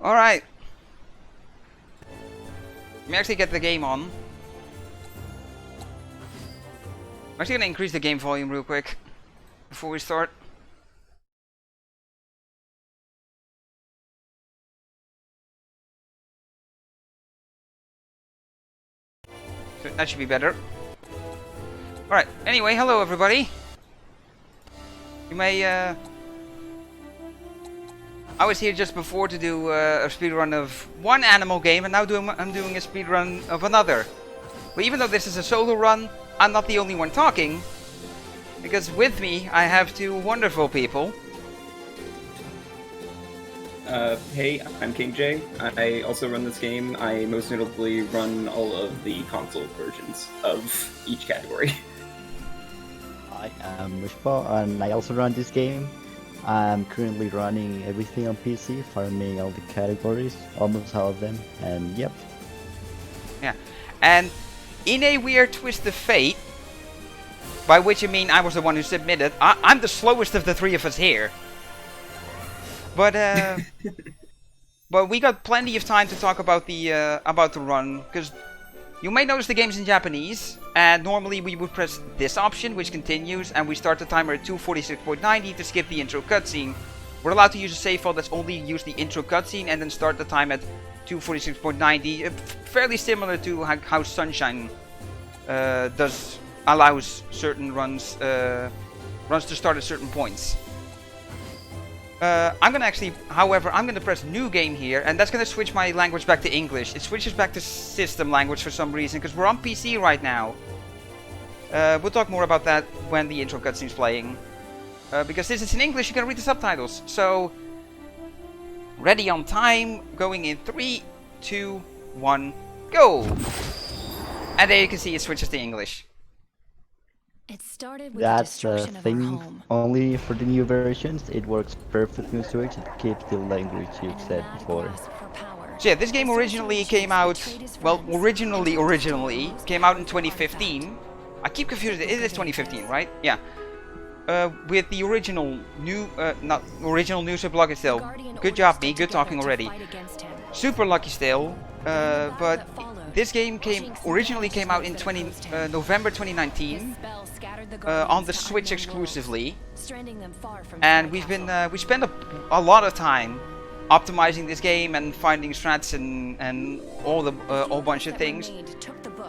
Alright. Let me actually get the game on. I'm actually gonna increase the game volume real quick before we start. So that should be better. Alright, anyway, hello everybody. You may, I was here just before to do a speedrun of one animal game, and now I'm doing a speedrun of another. But even though this is a solo run, I'm not the only one talking. Because with me, I have two wonderful people. Hey, I'm King J. I also run this game. I most notably run all of the console versions of each category. Hi, I'm Mushpa, and I also run this game. I'm currently running everything on PC, farming all the categories, almost all of them, and yep. Yeah, and in a weird twist of fate, by which I mean I was the one who submitted, I'm the slowest of the three of us here. But but we got plenty of time to talk about the run, because you may notice the game's in Japanese, and normally we would press this option, which continues, and we start the timer at 2:46.90 to skip the intro cutscene. We're allowed to use a save file that's only used the intro cutscene, and then start the time at 2:46.90, fairly similar to how Sunshine allows certain runs to start at certain points. I'm gonna actually, however, I'm gonna press new game here, and that's gonna switch my language back to English. It switches back to system language for some reason, because we're on PC right now. We'll talk more about that when the intro cutscene's playing. Because since it's in English, you can read the subtitles. So, ready on time, going in 3, 2, 1, go! And there you can see it switches to English. It started with That's the the destruction of our thing, home. only for the new versions, it works perfectly with Switch, it keeps the language you've And a said mad before. grasp for power. So yeah, this game originally came out, well, originally came out in 2015. I keep confusing it is 2015, right? Yeah. With the original not original news of Lucky Still. Good job, me. Good talking already. Super Lucky Still. But this game originally came out in November 2019 on the Switch exclusively, and we spent a lot of time optimizing this game and finding strats and all the whole bunch of things.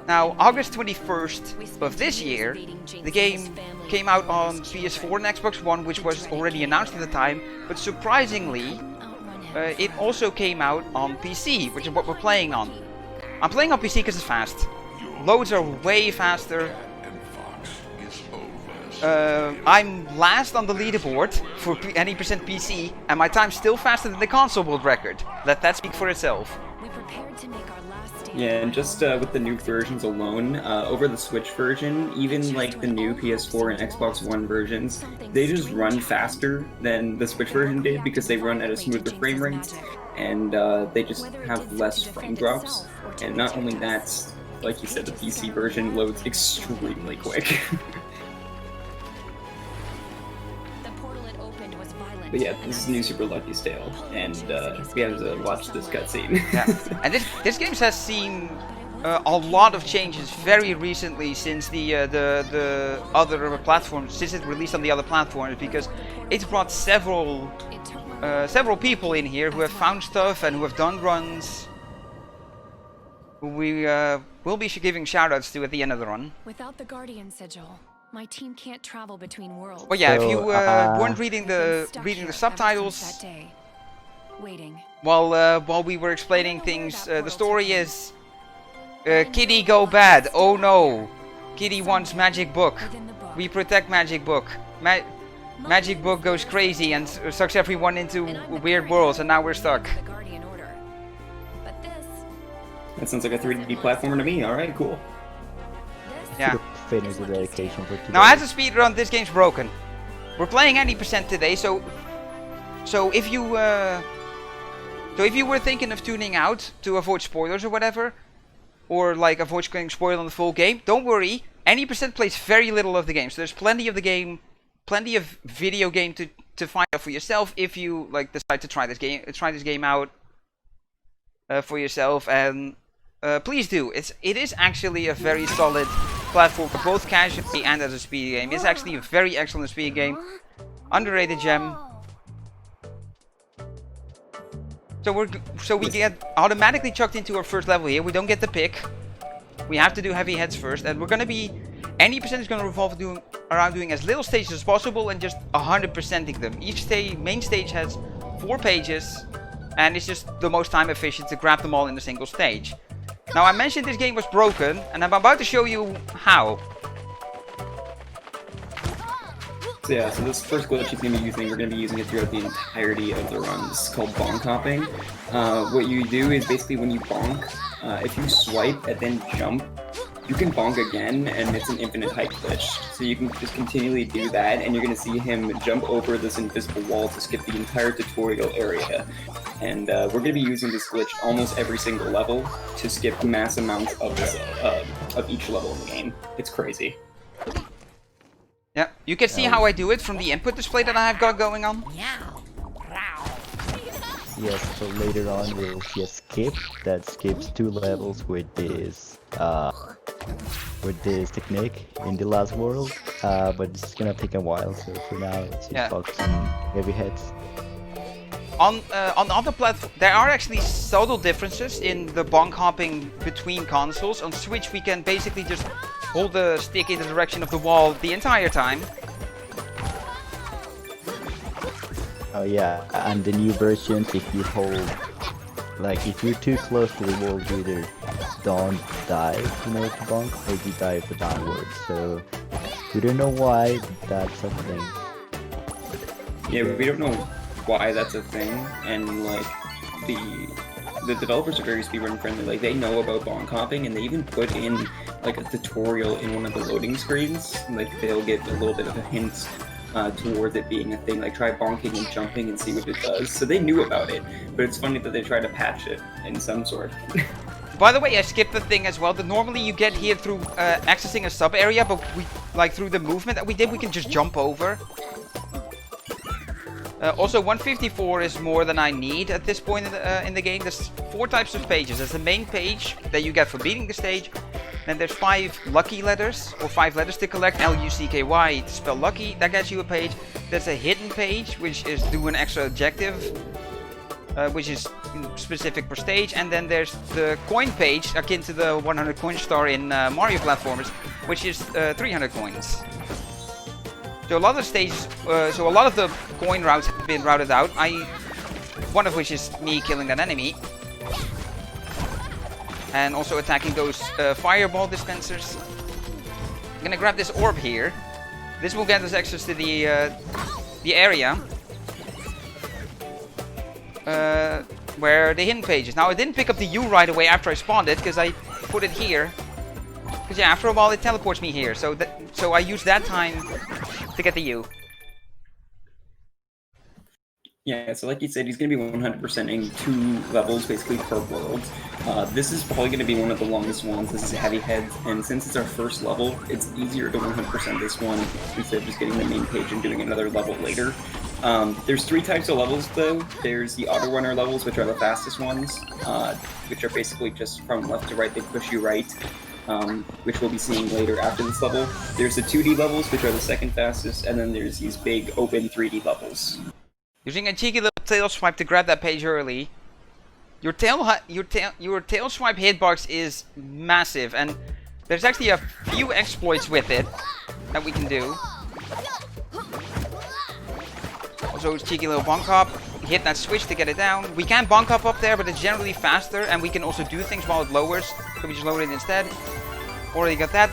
Now, August 21st of this year, the game came out on PS4 and Xbox One, which was already announced at the time, but surprisingly, it also came out on PC, which is what we're playing on. I'm playing on PC because it's fast. Loads are way faster. I'm last on the leaderboard for any percent PC, and my time's still faster than the console world record. Let that speak for itself. Yeah, and just with the new versions alone, over the Switch version, even like the new PS4 and Xbox One versions, they just run faster than the Switch version did because they run at a smoother frame rate, and they just have less frame drops. And not only that, like you said, the PC version loads extremely quick. But yeah, this is new Super Lucky Tale, and we have to watch this cutscene. Yeah, and this game has seen a lot of changes very recently since the other platforms, since it released on the other platforms, because it's brought several people in here who have found stuff and who have done runs. Who we will be giving shoutouts to at the end of the run. Without the Guardian sigil, my team can't travel between worlds. Well, yeah, So, if you weren't reading the subtitles while we were explaining things, the story is Kitty go bad. Oh no, Kitty wants Magic Book. We protect Magic Book. Magic Book goes crazy and sucks everyone into weird worlds, and now we're stuck. That sounds like a 3D platformer to me. All right, cool. Yeah. Finish the dedication for today. Now, as a speedrun, this game's broken. We're playing any percent today, so if you were thinking of tuning out to avoid spoilers or whatever, or like avoid getting spoiled on the full game, don't worry. Any percent plays very little of the game, so there's plenty of the game, plenty of video game to find out for yourself if you like decide to try this game out for yourself, and please do. It is actually a very solid platform for both casually and as a speed game. It's actually a very excellent speed game, underrated gem. So we get automatically chucked into our first level here. We don't get the pick. We have to do heavy heads first, and we're gonna be. Any percent is gonna revolve around doing as little stages as possible and just 100%ing them. Each main stage has 4 pages, and it's just the most time efficient to grab them all in a single stage. Now, I mentioned this game was broken, and I'm about to show you how. So yeah, so this first glitch we're going to be using it throughout the entirety of the run. This is called bonk hopping. What you do is basically when you bonk, if you swipe and then jump, you can bonk again, and it's an infinite height glitch. So you can just continually do that, and you're going to see him jump over this invisible wall to skip the entire tutorial area. And we're going to be using this glitch almost every single level to skip mass amounts of each level in the game. It's crazy. Yeah, you can see how I do it from the input display that I have got going on. Yes, so later on we'll see a skip that skips 2 levels with this technique in the last world, but it's gonna take a while, so for now let's just focus on heavy heads. On other platforms, there are actually subtle differences in the bonk hopping between consoles. On Switch, we can basically just hold the stick in the direction of the wall the entire time. Oh yeah, and the new versions, if you hold, like if you're too close to the wall, you either don't dive in order to bonk, or you dive downwards. So we don't know why that's a thing. Yeah, we don't know why that's a thing, and like the developers are very speedrun friendly. Like they know about bonk hopping, and they even put in like a tutorial in one of the loading screens. Like they'll get a little bit of a hint towards it being a thing, like try bonking and jumping and see what it does. So they knew about it, but it's funny that they try to patch it in some sort. By the way, I skipped the thing as well that normally you get here through accessing a sub area, but we through the movement that we did, we can just jump over. Also, 154 is more than I need at this point in the game. There's 4 types of pages. There's the main page that you get for beating the stage. Then there's 5 lucky letters, or 5 letters to collect. L-U-C-K-Y to spell lucky. That gets you a page. There's a hidden page, which is do an extra objective, which is specific per stage. And then there's the coin page, akin to the 100 coin star in Mario platformers, which is 300 coins. So a lot of stages, so a lot of the coin routes have been routed out. One of which is me killing that enemy, and also attacking those fireball dispensers. I'm gonna grab this orb here. This will get us access to the area where the hidden page is. Now I didn't pick up the U right away after I spawned it because I put it here. Because yeah, after a while it teleports me here. So I use that time to get the U. Yeah, so like you said, he's going to be 100%ing 2 levels basically per world. This is probably going to be one of the longest ones. This is a heavy head, and since it's our first level, it's easier to 100% this one instead of just getting the main page and doing another level later. There's 3 types of levels though. There's the auto runner levels, which are the fastest ones, which are basically just from left to right, they push you right. Which we'll be seeing later after this level. There's the 2D levels, which are the second fastest, and then there's these big open 3D levels. Using a cheeky little tail swipe to grab that page early. Your tail swipe hitbox is massive, and there's actually a few exploits with it that we can do. Also, cheeky little bonk hop. Hit that switch to get it down. We can bonk up there, but it's generally faster, and we can also do things while it lowers. So we just lower it instead. Already got that.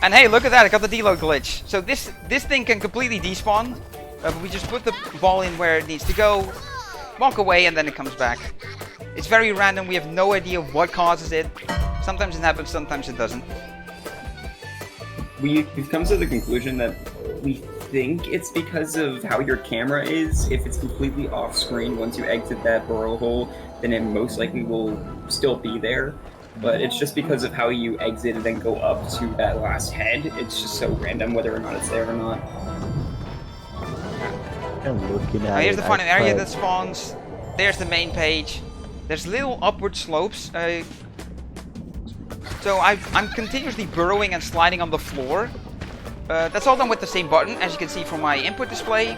And hey, look at that! I got the deload glitch. So this thing can completely despawn. But we just put the ball in where it needs to go, walk away, and then it comes back. It's very random. We have no idea what causes it. Sometimes it happens, sometimes it doesn't. We've come to the conclusion that we think it's because of how your camera is. If it's completely off screen once you exit that burrow hole, then it most likely will still be there. But it's just because of how you exit and then go up to that last head. It's just so random whether or not it's there or not. I'm looking at Now here's it. the final area that spawns. There's the main page. There's little upward slopes. So I'm continuously burrowing and sliding on the floor. That's all done with the same button, as you can see from my input display.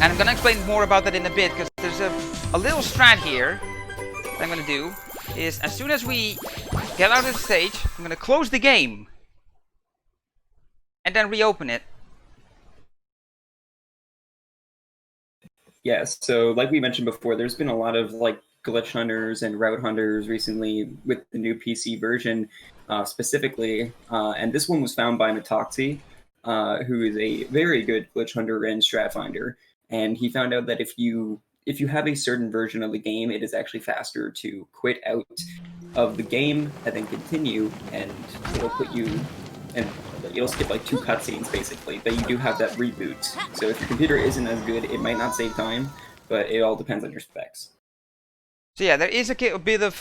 And I'm gonna explain more about that in a bit, because there's a little strat here that I'm gonna do. Is as soon as we get out of the stage, I'm gonna close the game. And then reopen it. Yeah, so like we mentioned before, there's been a lot of like glitch hunters and route hunters recently with the new PC version specifically. And this one was found by Metoxy, who is a very good glitch hunter and strat finder. And he found out that if you have a certain version of the game, it is actually faster to quit out of the game and then continue, and it'll put you, and you'll skip like 2 cutscenes basically, but you do have that reboot. So if your computer isn't as good, it might not save time, but it all depends on your specs. So yeah, there is a bit of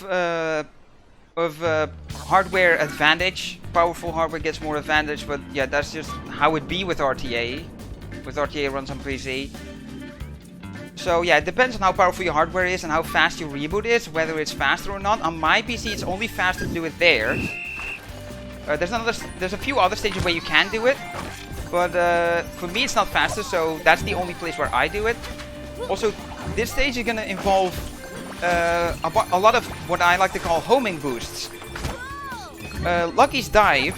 hardware advantage. Powerful hardware gets more advantage, but yeah, that's just how it be with RTA. With RTA runs on PC. So yeah, it depends on how powerful your hardware is and how fast your reboot is, whether it's faster or not. On my PC, it's only faster to do it there. There's a few other stages where you can do it, but for me it's not faster, so that's the only place where I do it. Also, this stage is gonna involve a lot of what I like to call homing boosts. Lucky's dive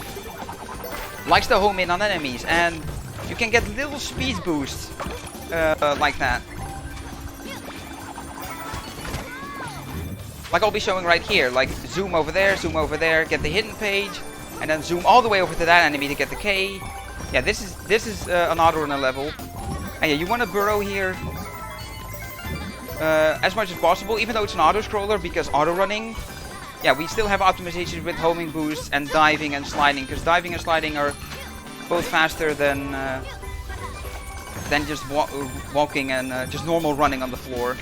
likes to home in on enemies, and you can get little speed boosts like that. Like I'll be showing right here, like zoom over there, get the hidden page, and then zoom all the way over to that enemy to get the K. Yeah, this is an auto-runner level. And yeah, you want to burrow here as much as possible, even though it's an auto-scroller, because auto-running, yeah, we still have optimizations with homing boosts and diving and sliding, because diving and sliding are both faster than just walking and just normal running on the floor.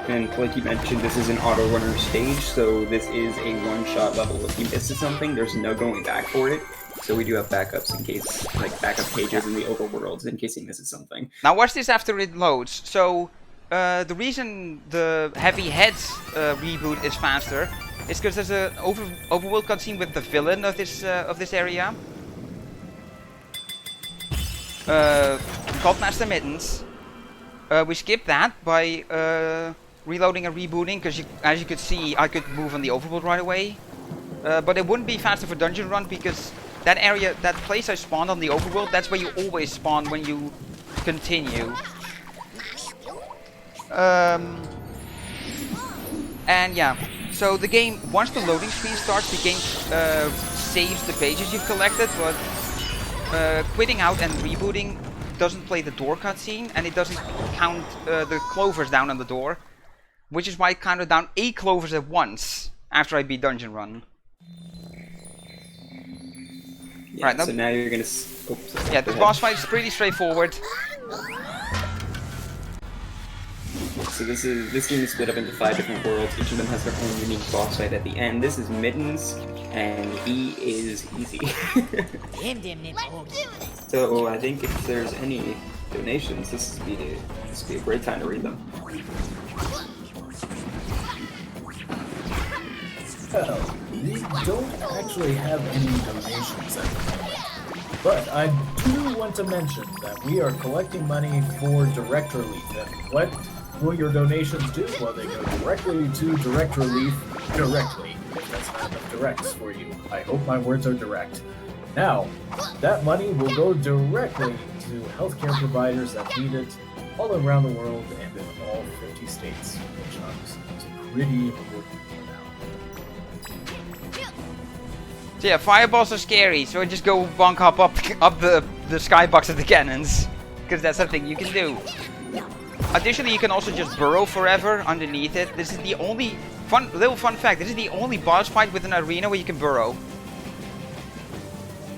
And like you mentioned, this is an auto-runner stage, so this is a one-shot level. If you miss something, there's no going back for it. So we do have backups in case, like backup pages in the overworlds in case he misses something. Now watch this after it loads. So the reason the heavy heads reboot is faster is because there's an overworld cutscene with the villain of this area, called Master Mittens. We skipped that by reloading and rebooting, because as you could see, I could move on the overworld right away. But it wouldn't be faster for dungeon run, because that area, that place I spawned on the overworld, that's where you always spawn when you continue. And yeah, so the game, once the loading screen starts, the game saves the pages you've collected, but quitting out and rebooting doesn't play the door cutscene, and it doesn't count the clovers down on the door, which is why I counted down 8 clovers at once after I beat dungeon run. Yeah, right, so now you're gonna. Oh, sorry, yeah, the boss fight is pretty straightforward. So this game is split up into 5 different worlds. Each of them has their own unique boss fight at the end. This is Mittens, and he is easy. So I think if there's any donations, this would be a great time to read them. Well, we don't actually have any donations at the moment, but I do want to mention that we are collecting money for direct relief. And what will your donations do? Well, they go directly to direct relief directly, if that's not enough directs for you. I hope my words are direct. Now, that money will go directly to healthcare providers that need it all around the world and in all 50 states, which obviously is pretty important for now. So yeah, fireballs are scary, so I just go bonk hop up the skybox of the cannons, because that's something you can do. Additionally, you can also just burrow forever underneath it. This is the only little fun fact. This is the only boss fight with an arena where you can burrow.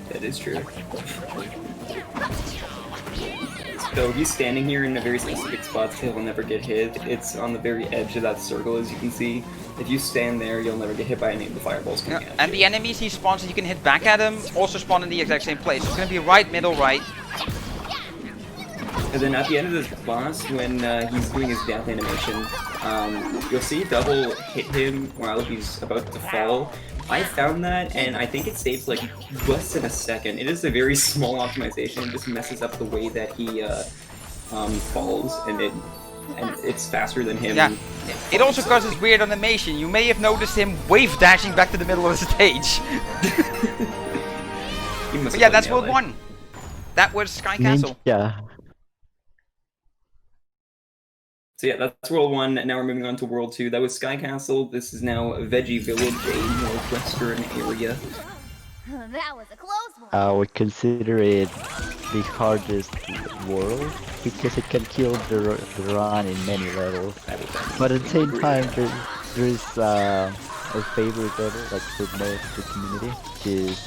That is true. So he's standing here in a very specific spot, so he'll never get hit. It's on the very edge of that circle, as you can see. If you stand there, you'll never get hit by any of the fireballs coming at you. And the enemies he spawns that you can hit back at him also spawn in the exact same place. So it's going to be right, middle, right. And then at the end of this boss, when he's doing his death animation, you'll see Double hit him while he's about to fall. I found that, and I think it saves like less than a second. It is a very small optimization. It just messes up the way that he falls, and it's faster than him. Yeah. It also causes weird animation. You may have noticed him wave dashing back to the middle of the stage. But yeah, that's World 1. That was Sky Castle. Ninja. So yeah, that's World 1. Now we're moving on to World 2. That was Sky Castle. This is now Veggie Village, a northwestern area. That was a close one. I would consider it the hardest world because it can kill the run in many levels. But at the same time, there is a favorite level, like for most of the community, which is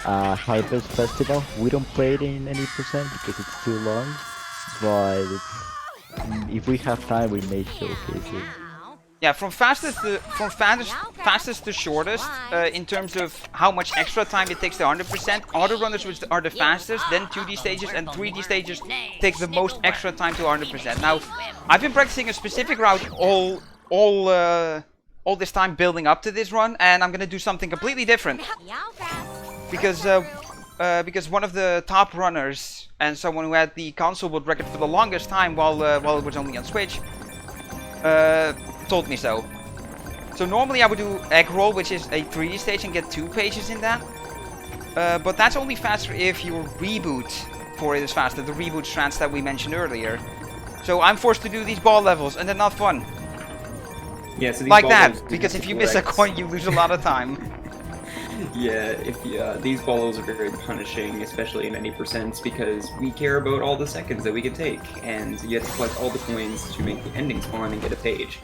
Harvest Festival. We don't play it in any percent because it's too long, but if we have time, we may showcase it. Yeah, from fastest to shortest, in terms of how much extra time it takes to 100%, auto runners which are the fastest, then 2D stages and 3D stages take the most extra time to 100%. Now, I've been practicing a specific route all this time building up to this run, and I'm gonna do something completely different. Because one of the top runners and someone who had the console world record for the longest time while it was only on Switch, told me so. So normally I would do Egg Roll, which is a 3D stage, and get 2 pages in that. But that's only faster if your reboot for it is faster, the reboot strats that we mentioned earlier. So I'm forced to do these ball levels, and they're not fun. Yeah, so these like ball that, levels because if you miss a coin, you lose a lot of time. Yeah, these ball levels are very punishing, especially in any percents, because we care about all the seconds that we can take, and you have to collect all the coins to make the ending spawn and get a page.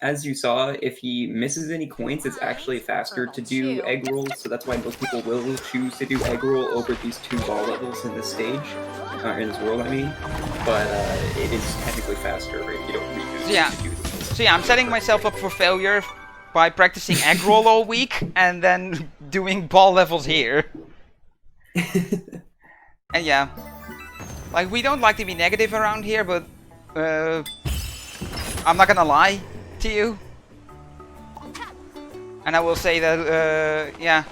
As you saw, if he misses any coins, it's actually faster to do egg rolls, so that's why most people will choose to do egg roll over these 2 ball levels in this stage, in this world, I mean. But it is technically faster if you don't reuse to do this. So yeah, I'm setting myself up for failure by practicing egg roll all week and then doing ball levels here. And yeah, like, we don't like to be negative around here, but I'm not gonna lie to you, and I will say that yeah,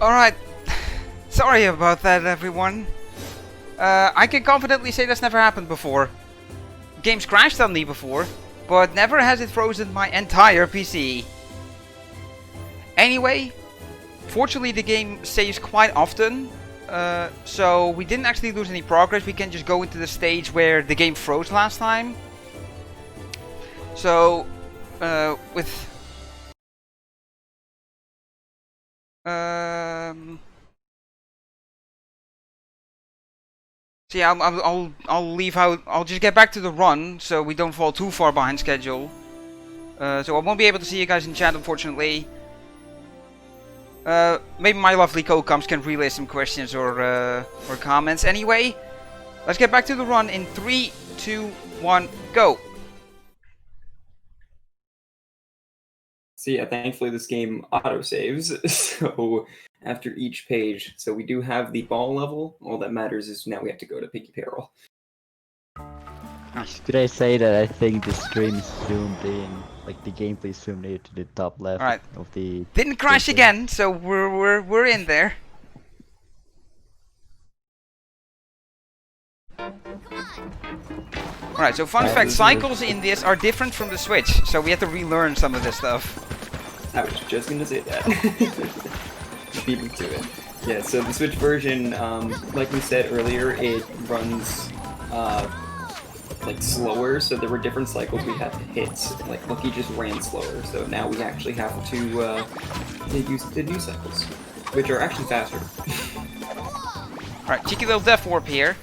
Alright, sorry about that, everyone. I can confidently say that's never happened before. Games crashed on me before, but never has it frozen my entire PC. Anyway, fortunately the game saves quite often, so we didn't actually lose any progress. We can just go into the stage where the game froze last time. So, with... So yeah, I'll leave out. I'll just get back to the run, so we don't fall too far behind schedule. So I won't be able to see you guys in chat, unfortunately. Maybe my lovely co-coms can relay some questions or comments. Anyway, let's get back to the run in 3, 2, 1, go. So yeah, thankfully this game auto-saves, so after each page. So we do have the ball level. All that matters is now we have to go to Piggy Peril. Could I say that I think the stream zoomed in, like the gameplay zoomed in to the top left Alright. of the... Didn't crash gameplay. again, so we're in there. Alright, so fun fact, cycles in this are different from the Switch, so we have to relearn some of this stuff. I was just gonna say that. Beat me to it. Yeah, so the Switch version, like we said earlier, it runs like slower, so there were different cycles we had to hit. Like Lucky just ran slower, so now we actually have to use the new cycles, which are actually faster. Alright, cheeky little death warp here.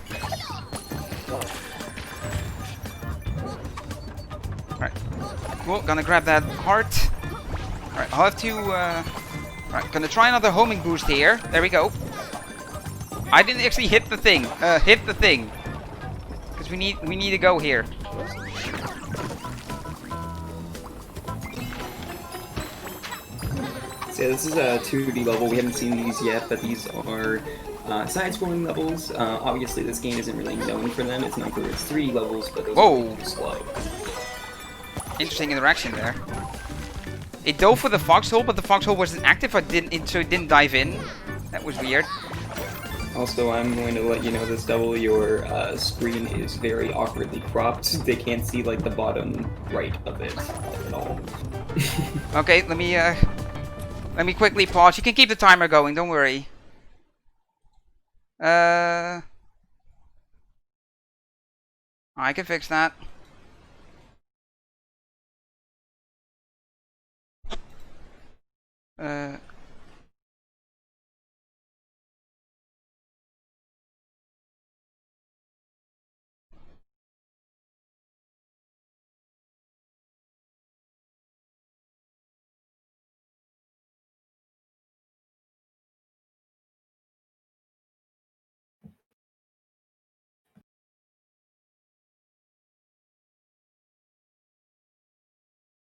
Alright, cool, gonna grab that heart. Alright, I'll have to, alright, gonna try another homing boost here. There we go. I didn't actually hit the thing, Because we need to go here. So yeah, this is a 2D level. We haven't seen these yet, but these are side-scrolling levels. Obviously, this game isn't really known for them. It's known for its 3D levels, but those Whoa. are slow. Interesting interaction there. It dove for the foxhole, but the foxhole wasn't active. So it didn't dive in. That was weird. Also, I'm going to let you know this double, your screen is very awkwardly cropped. They can't see like the bottom right of it at all. Okay, let me quickly pause. You can keep the timer going. Don't worry. I can fix that.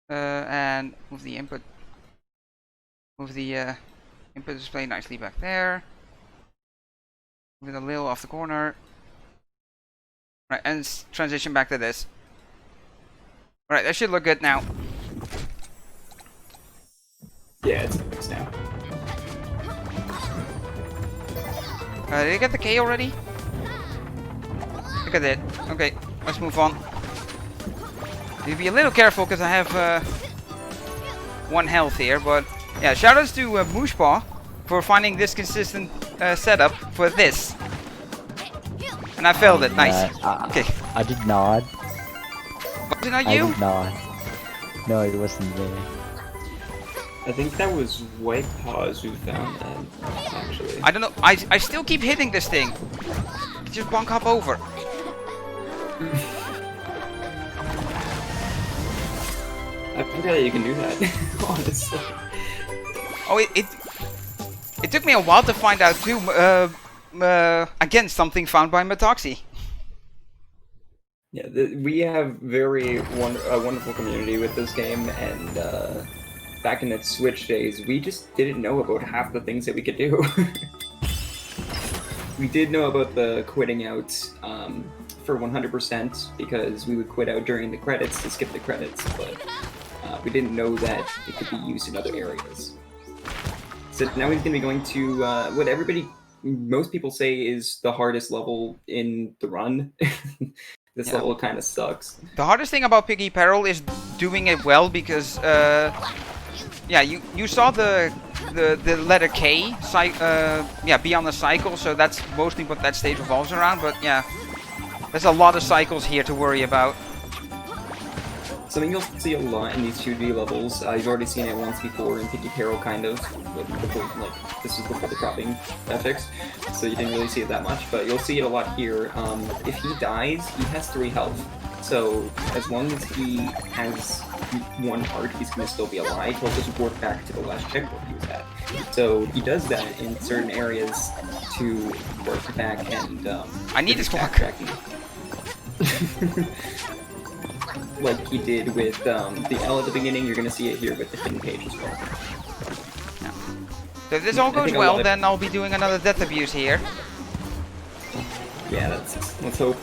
And move the input. Move the input display nicely back there. Move it a little off the corner. Right, and transition back to this. Alright, that should look good now. Yeah, it's fixed now. Did I get the K already? I think I did. Okay, let's move on. Need to be a little careful because I have 1 health here, but yeah, shoutouts to Mooshpaw for finding this consistent setup for this. And I failed it, nice. Okay. I did not. Was it not I you? did not. No, it wasn't me. I think that was White Paws who found that, actually. I don't know, I still keep hitting this thing. Just bonk hop over. I forgot that you can do that, honestly. Oh, it took me a while to find out too. Again, something found by Metoxy. Yeah, we have very wonderful community with this game, and back in its Switch days, we just didn't know about half the things that we could do. We did know about the quitting out for 100% because we would quit out during the credits to skip the credits, but we didn't know that it could be used in other areas. So now he's going to be going to what most people say is the hardest level in the run. This level kind of sucks. The hardest thing about Piggy Peril is doing it well because, yeah, you saw the letter K, yeah, be on the cycle, so that's mostly what that stage revolves around. But yeah, there's a lot of cycles here to worry about. Something you'll see a lot in these 2D levels, you've already seen it once before in Piggy Peril, kind of, before, like, this is before the cropping fix, so you didn't really see it that much, but you'll see it a lot here. If he dies, he has 3 health, so as long as he has 1 heart, he's going to still be alive. He'll just warp back to the last checkpoint he was at. So he does that in certain areas to work back and I need this block. Like he did with the L at the beginning, you're going to see it here with the hidden page as well. Yeah. So if this all goes well, then I'll be doing another death abuse here. Yeah, let's hope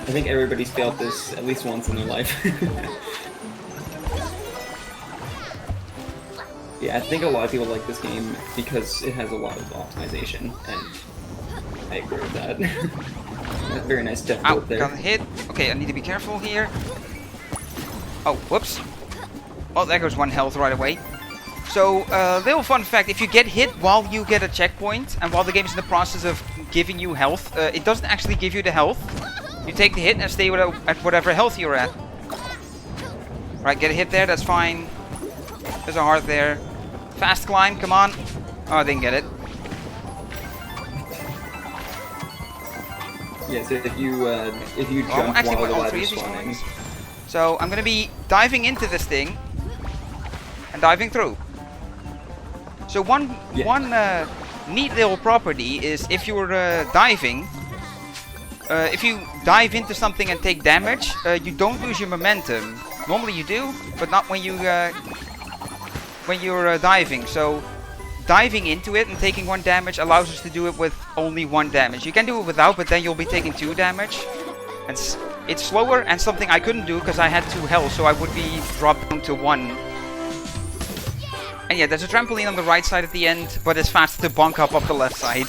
I think everybody's failed this at least once in their life. Yeah, I think a lot of people like this game because it has a lot of optimization, and I agree with that. Very nice step Ow, forward there. got hit. Okay, I need to be careful here. Oh, whoops. Oh, there goes one health right away. So, little fun fact, if you get hit while you get a checkpoint, and while the game is in the process of giving you health, it doesn't actually give you the health. You take the hit and stay at whatever health you're at. Right, get a hit there, that's fine. There's a heart there. Fast climb, come on. Oh, I didn't get it. Yeah, so if you jump actually, while the all three ladder's of these spawning. ones. So, I'm gonna be diving into this thing and diving through. So one neat little property is if you're diving, if you dive into something and take damage, you don't lose your momentum. Normally you do, but not when you're diving. So diving into it and taking 1 damage allows us to do it with only 1 damage. You can do it without, but then you'll be taking 2 damage. And it's slower and something I couldn't do because I had 2 health, so I would be dropped down to 1. And yeah, there's a trampoline on the right side at the end, but it's faster to bonk up the left side.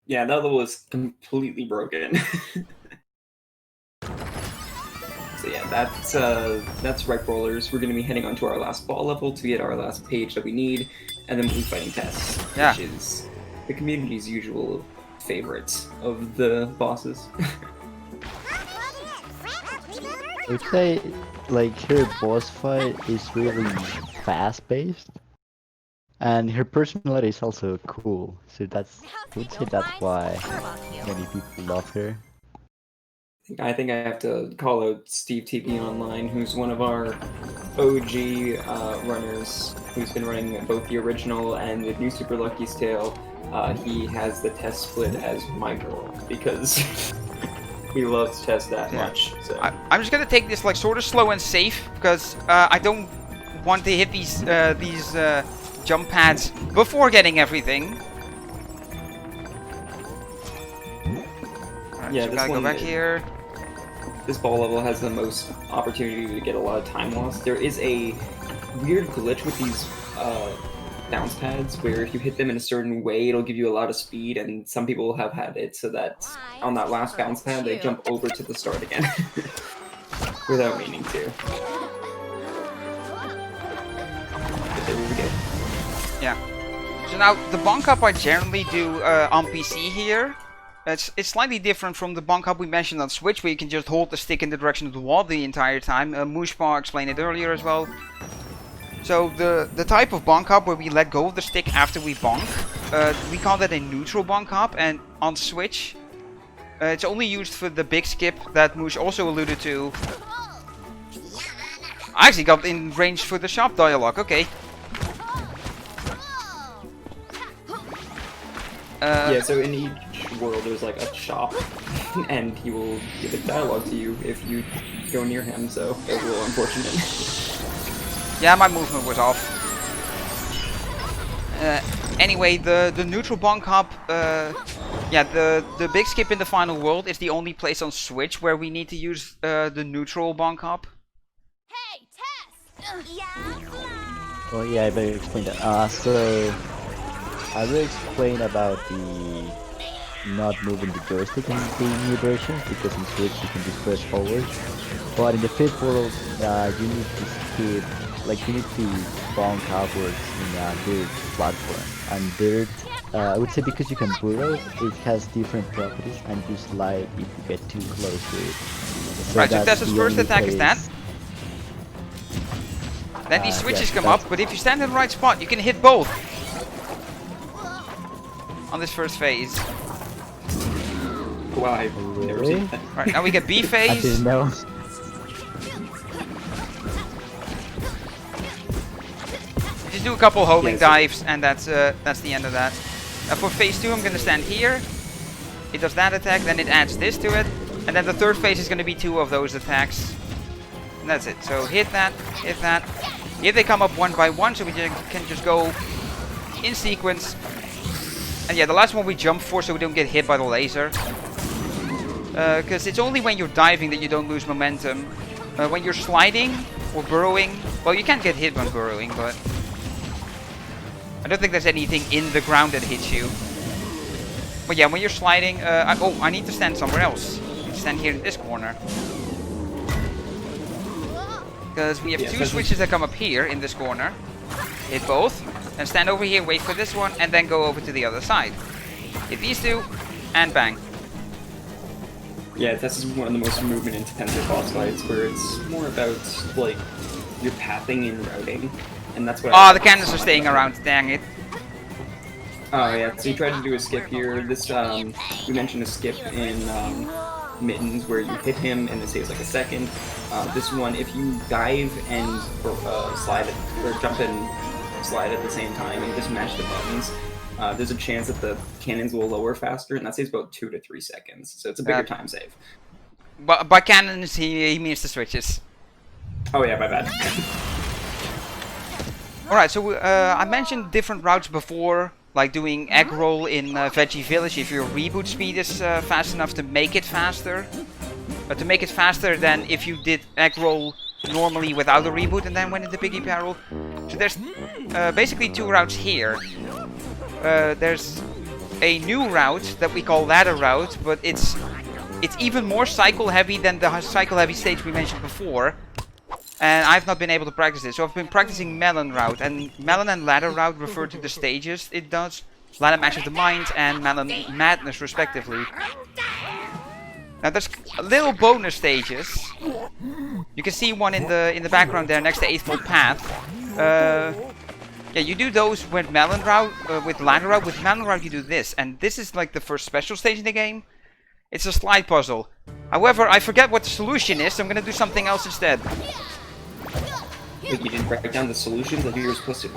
Yeah, that level was completely broken. So yeah, that's Ripe Rollers. We're going to be heading on to our last ball level to get our last page that we need, and then Blue Fighting Tests, Yeah. which is the community's usual favorites of the bosses. I would say, like, her boss fight is really fast-paced, and her personality is also cool. So I would say that's why many people love her. I think I have to call out Steve TV Online, who's one of our OG runners, who's been running both the original and the new Super Lucky's Tale. He has the test split as my girl, because he loves chess that much. So. I'm just gonna take this like sort of slow and safe, because I don't want to hit these jump pads before getting everything. Alright, Yeah, so this gotta go one back here. This ball level has the most opportunity to get a lot of time lost. There is a weird glitch with these bounce pads where if you hit them in a certain way, it'll give you a lot of speed, and some people have had it so that on that last bounce pad, they jump over to the start again without meaning to. But there we go. Yeah. So now, the bonk up I generally do on PC here. It's slightly different from the bonk up we mentioned on Switch, where you can just hold the stick in the direction of the wall the entire time. Mooshpaw explained it earlier as well. So the type of bonk up where we let go of the stick after we bonk, we call that a neutral bonk up, and on Switch, it's only used for the big skip that Moosh also alluded to. I actually got in range for the shop dialogue, okay. Yeah, so in each world there's like a shop, and he will give a dialogue to you if you go near him, so it's a little unfortunate. Yeah, my movement was off. Anyway, the neutral bonk hop, yeah, the big skip in the final world is the only place on Switch where we need to use the neutral bonk hop. Hey, Tess! Yeah. Well, yeah, I better explain that. So I will explain about the not moving the joystick in the new version, because in Switch you can just press forward. But in the 5th world, you need to skip, like you need to bonk outwards in a dirt platform. And dirt, I would say because you can burrow, it has different properties, and you slide if you get too close to it. So Right, so that's Tessa's the first only attack is that. place- Then these switches yeah, come that's- up, but if you stand in the right spot, you can hit both. On this first phase. Wow, I've never Really? seen that. Right, now we get B I phase. didn't know. Just do a couple homing Yeah, so- dives, and that's the end of that. For phase 2, I'm gonna stand here. It does that attack, then it adds this to it, and then the third phase is gonna be 2 of those attacks. And that's it. So hit that, hit that. Here they come up one by one, so we can just go in sequence. And yeah, the last one we jump for so we don't get hit by the laser. because it's only when you're diving that you don't lose momentum. When you're sliding or burrowing, well, you can't get hit when burrowing, but I don't think there's anything in the ground that hits you. But yeah, when you're sliding, oh, I need to stand somewhere else. Stand here in this corner. Because we have two switches that come up here in this corner. Hit both, and stand over here, wait for this one, and then go over to the other side. Hit these two, and bang. Yeah, this is one of the most movement-intensive boss fights, where it's more about, like, your pathing and routing, and that's what Oh, the cannons are staying around, dang it. Oh yeah, so you tried to do a skip here. This, we mentioned a skip in, Mittens, where you hit him and it saves like a second. This one, if you dive and slide it, or jump and slide at the same time and just mash the buttons, there's a chance that the cannons will lower faster, and that saves about 2 to 3 seconds. So it's a bigger time save. But by cannons, he means the switches. Oh yeah, my bad. Alright, so I mentioned different routes before, like doing egg roll in Veggie Village if your reboot speed is fast enough to make it faster. To make it faster than if you did egg roll normally without a reboot and then went into Piggy Barrel. So there's basically two routes here. There's a new route that we call ladder route, but it's even more cycle heavy than the cycle heavy stage we mentioned before. And I've not been able to practice it, so I've been practicing Melon route. And Melon and Ladder route refer to the stages it does. Ladder Match of the Mind and Melon Madness, respectively. Now there's little bonus stages. You can see one in the background there, next to Eightfold Path. Yeah, you do those with Melon route, with Ladder route. With Melon route, you do this, and this is like the first special stage in the game. It's a slide puzzle. However, I forget what the solution is, so I'm gonna do something else instead. Wait, you didn't write down the solutions? I think you were supposed to.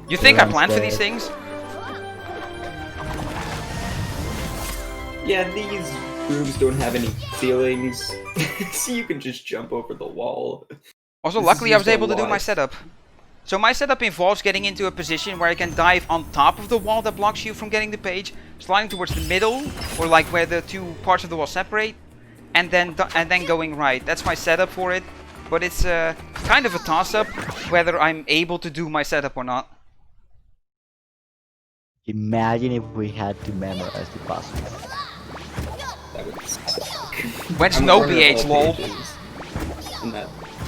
You think I planned for these things? Yeah, these rooms don't have any ceilings, so you can just jump over the wall. Also, luckily I was able to do my setup. So my setup involves getting into a position where I can dive on top of the wall that blocks you from getting the page, sliding towards the middle, or like where the two parts of the wall separate, and then going right. That's my setup for it. But it's kind of a toss-up whether I'm able to do my setup or not. Imagine if we had to memorize the puzzles. That would suck. When's no BH, lol? And that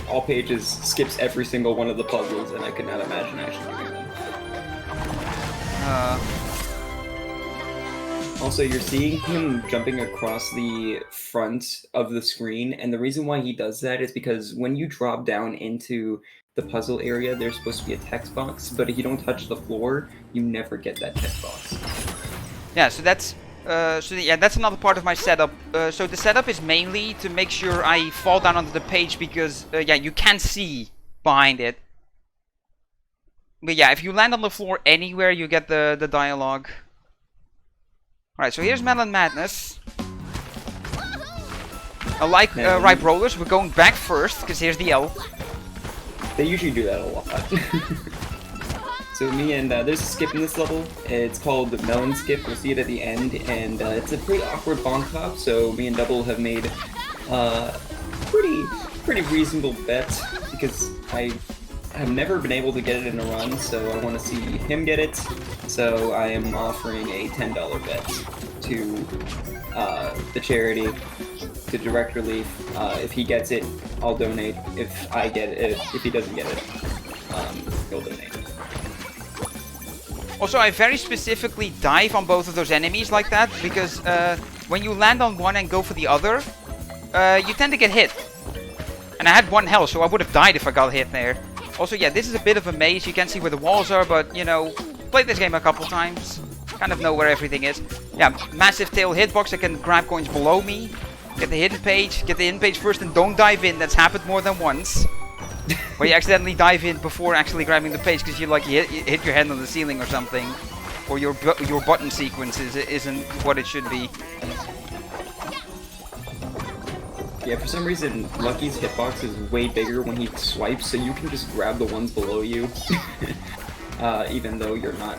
all pages skips every single one of the puzzles, and I could not imagine actually doing them. Also, you're seeing him jumping across the front of the screen, and the reason why he does that is because when you drop down into the puzzle area, there's supposed to be a text box, but if you don't touch the floor, you never get that text box. Yeah, so that's that's another part of my setup. So the setup is mainly to make sure I fall down onto the page because yeah, you can't see behind it. But yeah, if you land on the floor anywhere, you get the dialogue. Alright, so here's Melon Madness. Like Ripe Rollers, we're going back first, because here's the L. They usually do that a lot. So me and there's a skip in this level. It's called the Melon Skip. We'll see it at the end, and it's a pretty awkward bonk hop. So me and Double have made pretty reasonable bet because I have never been able to get it in a run, so I want to see him get it. So I am offering a $10 bet to the charity, to Direct Relief. If he gets it, I'll donate. If I get it, if he doesn't get it, he'll donate. Also, I very specifically dive on both of those enemies like that, because when you land on one and go for the other, you tend to get hit. And I had 1 health, so I would have died if I got hit there. Also, yeah, this is a bit of a maze. You can't see where the walls are, but, you know, played this game a couple times. Kind of know where everything is. Yeah, massive tail hitbox. I can grab coins below me. Get the hidden page. Get the hidden page first and don't dive in. That's happened more than once. Where you accidentally dive in before actually grabbing the page because you hit your head on the ceiling or something. Or your button sequence isn't what it should be. Yeah, for some reason, Lucky's hitbox is way bigger when he swipes, so you can just grab the ones below you, even though you're not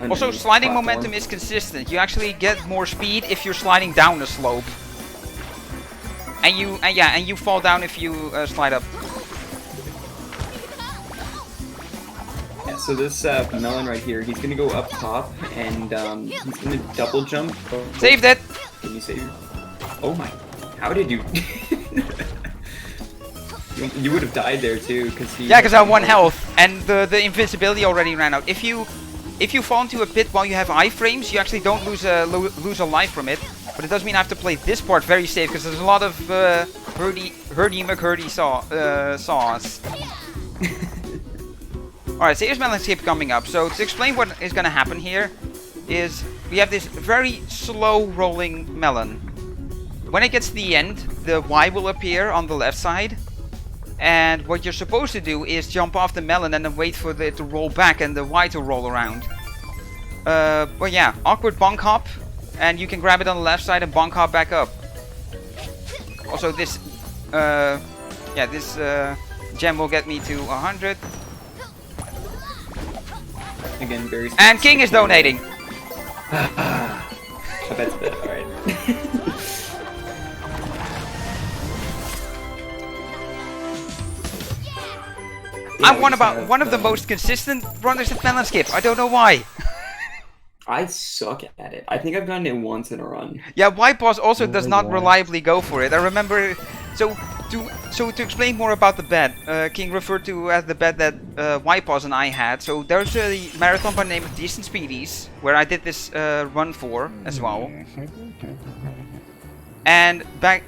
Also, underneath sliding platform. momentum is consistent. You actually get more speed if you're sliding down a slope. And you fall down if you slide up. Yeah, so this melon right here, he's gonna go up top and he's gonna double jump. Saved it! Can you save it? Oh my! How did you? You would have died there too, because he. Yeah, because I have 1 health, and the invincibility already ran out. If you fall into a pit while you have iframes, you actually don't lose a life from it. But it does mean I have to play this part very safe, because there's a lot of herdy McHurdy saws. Alright, so here's my landscape coming up. So to explain what is going to happen here, is we have this very slow rolling melon. When it gets to the end, the Y will appear on the left side. And what you're supposed to do is jump off the melon and then wait for it to roll back and the Y to roll around. But yeah, awkward bonk hop, and you can grab it on the left side and bonk hop back up. Also this, this gem will get me to 100. Again, very. And King is donating. I bet it's that. All right. I'm one of the most consistent runners at melon skip. I don't know why. I suck at it. I think I've gotten it once in a run. Yeah, White Boss also does not once. reliably go for it. I remember. So to explain more about the bet, King referred to as the bet that White Boss and I had. So there's a marathon by the name of Decent Speedies where I did this run for as well. And back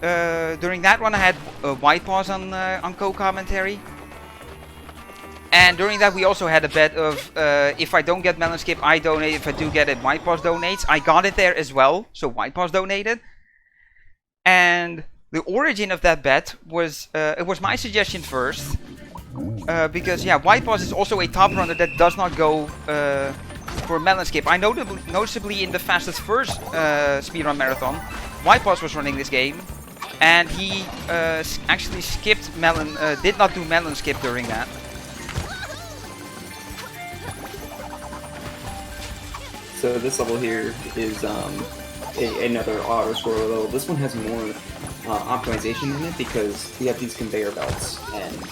during that one I had White Paws on co-commentary. And during that we also had a bet of if I don't get Melon Skip, I donate. If I do get it, White Paws donates. I got it there as well, so White Paws donated. And the origin of that bet was it was my suggestion first, because yeah, White Paws is also a top runner that does not go for Melon Skip. I noticeably in the fastest first speedrun marathon, White Paws was running this game, and he actually skipped Melon, did not do Melon Skip during that. So this level here is another auto scroller level. This one has more optimization in it because we have these conveyor belts, and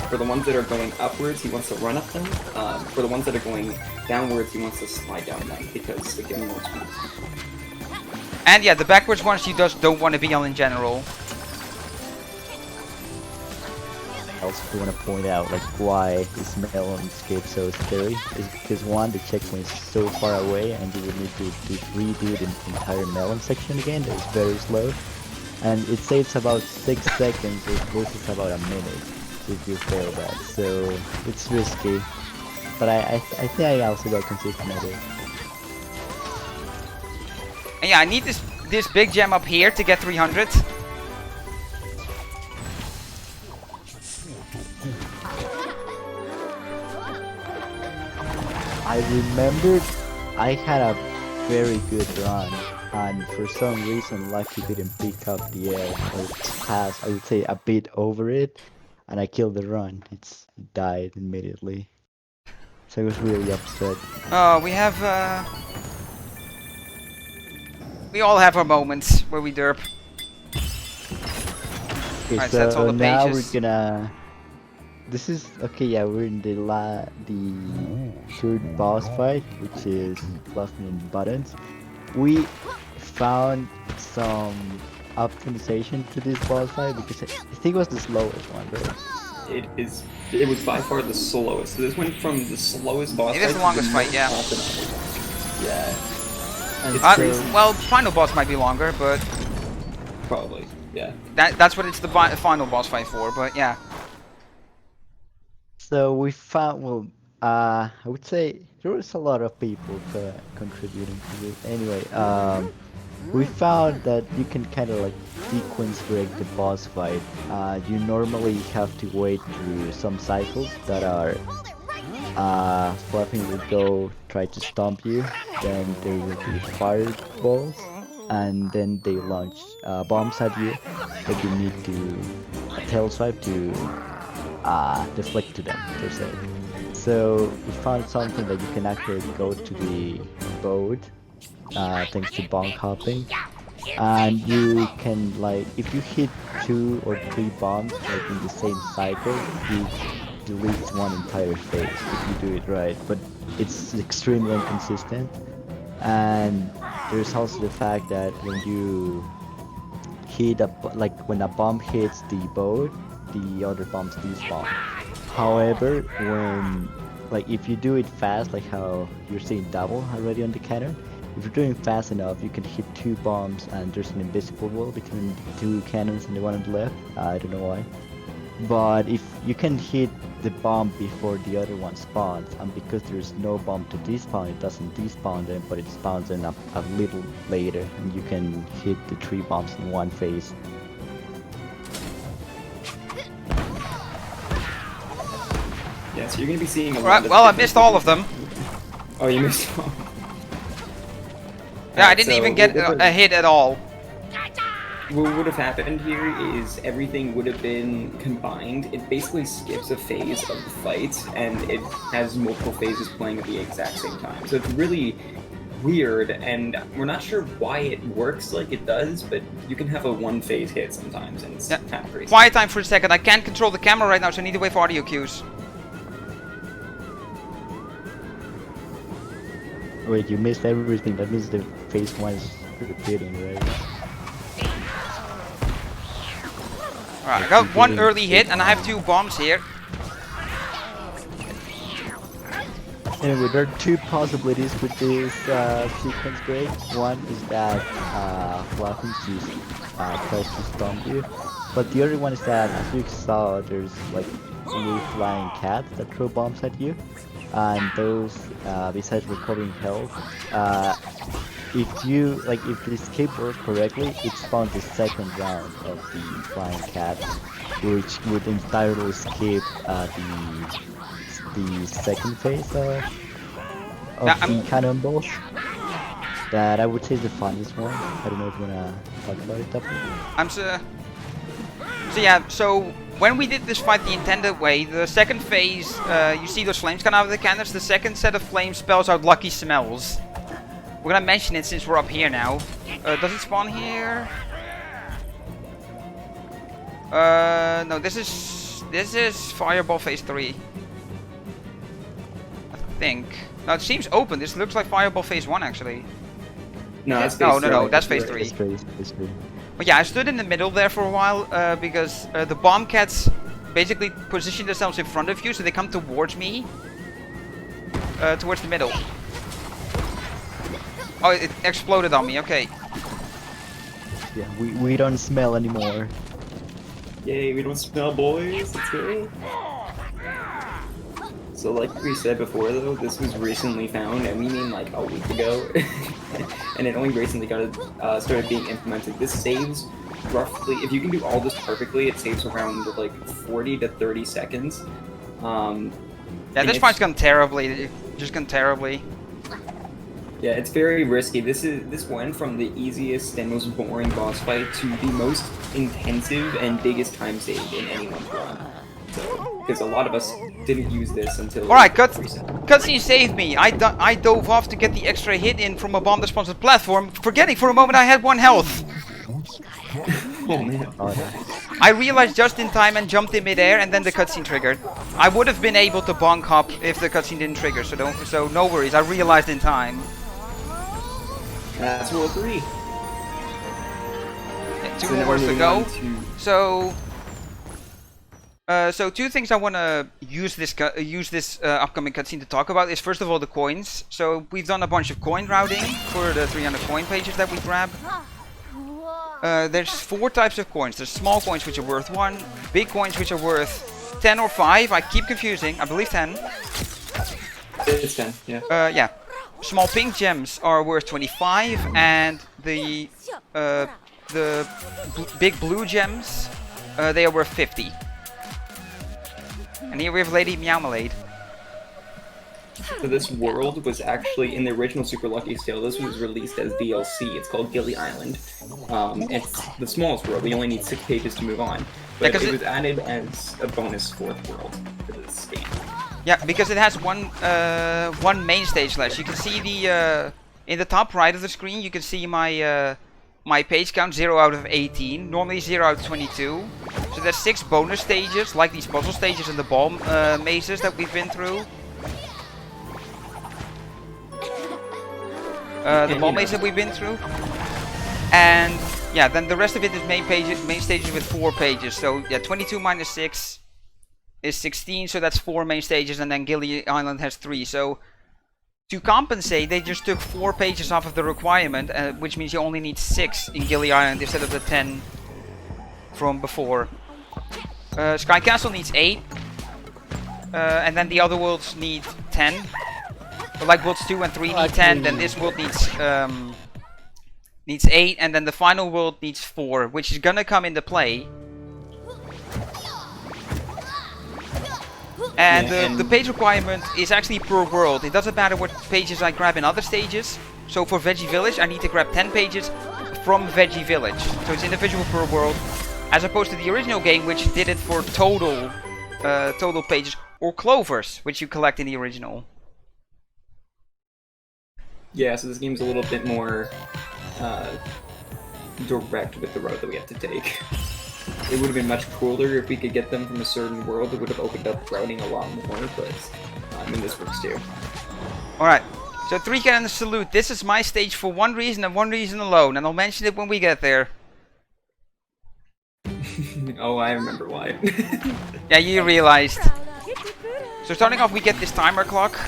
for the ones that are going upwards, he wants to run up them. For the ones that are going downwards, he wants to slide down them because they give him more speed. And yeah, the backwards ones you just don't want to be on in general. I also want to point out like why this Melon Skip so scary is because one, the checkpoint is so far away and you would need to redo the entire melon section again. That is very slow, and it saves about 6 seconds versus about a minute if you fail that. So it's risky, but I think I also got consistent at it. And yeah, I need this big gem up here to get 300. I remembered I had a very good run, and for some reason Lucky didn't pick up the air or pass, I would say a bit over it, and I killed the run. It died immediately. So I was really upset. Oh, we have we all have our moments where we derp. Okay, Alright, so that's all so the now pages. we're gonna... This is... Okay, yeah, we're in the third boss fight, which is Fluffy and Buttons. We found some optimization to this boss fight because I think it was the slowest one, right? It was by far the slowest. So this went from the slowest boss It is fight the to longest fight, most yeah. optimized. Yeah. And It's so- crazy. Well, final boss might be longer, but Probably, yeah. that's what it's the final boss fight for. But yeah, So we found, well, I would say there was a lot of people contributing to this. Anyway, we found that you can kind of like sequence break the boss fight. You normally have to wait through some cycles that are Fluffy will go try to stomp you, then there will be fireballs, and then they launch bombs at you that you need to tail swipe to deflect to them, per se. So we found something that you can actually go to the boat, thanks to bonk hopping, and you can like if you hit 2 or 3 bombs like in the same cycle, it deletes one entire phase if you do it right. But it's extremely inconsistent, and there's also the fact that when you hit when a bomb hits the boat, the other bombs despawn. However, when if you do it fast, like how you're seeing double already on the cannon, if you're doing fast enough, you can hit 2 bombs and there's an invisible wall between the 2 cannons and the one on the left. I don't know why. But if you can hit the bomb before the other one spawns, and because there's no bomb to despawn, it doesn't despawn them, but it spawns them a little later, and you can hit the 3 bombs in one phase. Yeah, so you're gonna be seeing a lot Alright, of well, I different missed all of them. Oh, you missed all. Yeah, I didn't even get a hit at all. What would have happened here is everything would have been combined. It basically skips a phase of the fight, and it has multiple phases playing at the exact same time. So it's really weird, and we're not sure why it works like it does, but you can have a 1 phase hit sometimes, and it's kind of crazy. Quiet time for a second. I can't control the camera right now, so I need to wait for audio cues. Wait, you missed everything. That means the phase 1 is repeating, right? Alright, I got 1 early hit, and I have 2 bombs here. Anyway, there are 2 possibilities with this sequence break. One is that Fluffy just tries to stomp you, but the other one is that, as you saw, there's like 3 flying cats that throw bombs at you, and those, besides recovering health, if the escape works correctly, it spawns the second round of the flying cats, which would entirely skip the second phase of the cannonballs. That I would say is the funniest one. I don't know if you wanna talk about it, Double. So when we did this fight the intended way, the second phase, you see those flames come out of the cannons. The second set of flames spells out lucky smells. We're gonna mention it since we're up here now. Does it spawn here? No, this is Fireball phase 3. I think. No, it seems open. This looks like Fireball phase 1 actually. No, that's phase 3. No, that's phase 3. Phase 3. But yeah, I stood in the middle there for a while because the bomb cats basically position themselves in front of you, so they come towards me, towards the middle. Oh, it exploded on me. Okay. Yeah, we don't smell anymore. Yay, we don't smell, boys. Let's go. So like we said before though, this was recently found, and we mean like a week ago. And it only recently started being implemented. This saves roughly, if you can do all this perfectly, it saves around like 40 to 30 seconds. Yeah, this fight's gone terribly. Just gone terribly. Yeah, it's very risky. This went from the easiest and most boring boss fight to the most intensive and biggest time save in anyone's run. So, because a lot of us didn't use this until. Alright, cutscene saved me. I dove off to get the extra hit in from a bomb that spawns on the platform, forgetting for a moment I had 1 health. Oh man. I realized just in time and jumped in midair, and then the cutscene triggered. I would have been able to bonk hop if the cutscene didn't trigger, so no worries. I realized in time. That's World 3. Yeah, 2 more to go. So 2 things I want to use this upcoming cutscene to talk about is first of all the coins. So we've done a bunch of coin routing for the 300 coin pages that we grab. There's 4 types of coins. There's small coins which are worth 1, big coins which are worth 10 or 5. I keep confusing. I believe 10. It's 10. Yeah. Yeah. Small pink gems are worth 25, and the big blue gems, they are worth 50. And here we have Lady Meowmalade. So this world was actually, in the original Super Lucky Tale, this was released as DLC. It's called Gilly Island. It's the smallest world. We only need 6 pages to move on. But it was added as a bonus 4th world for this game. Yeah, because it has one main stage left. You can see the in the top right of the screen. You can see my my page count 0 out of 18. Normally 0 out of 22. So there's 6 bonus stages, like these puzzle stages and the ball mazes that we've been through. The ball maze that we've been through. And yeah, then the rest of it is main stages with 4 pages. So yeah, 22 minus 6 is 16, so that's 4 main stages, and then Gilly Island has 3. So to compensate, they just took 4 pages off of the requirement, which means you only need 6 in Gilly Island instead of the 10 from before. Sky Castle needs 8, and then the other worlds need 10. But like worlds 2 and 3 need 10, then this world needs 8, and then the final world needs 4, which is gonna come into play. And the page requirement is actually per world. It doesn't matter what pages I grab in other stages. So for Veggie Village, I need to grab 10 pages from Veggie Village. So it's individual per world, as opposed to the original game, which did it for total pages, or clovers, which you collect in the original. Yeah, so this game's a little bit more direct with the road that we have to take. It would have been much cooler if we could get them from a certain world. It would have opened up routing a lot more, but I mean, this works too. Alright, so 3 Cannon Salute. This is my stage for one reason and one reason alone, and I'll mention it when we get there. Oh, I remember why. Yeah, you realized. So starting off, we get this timer clock.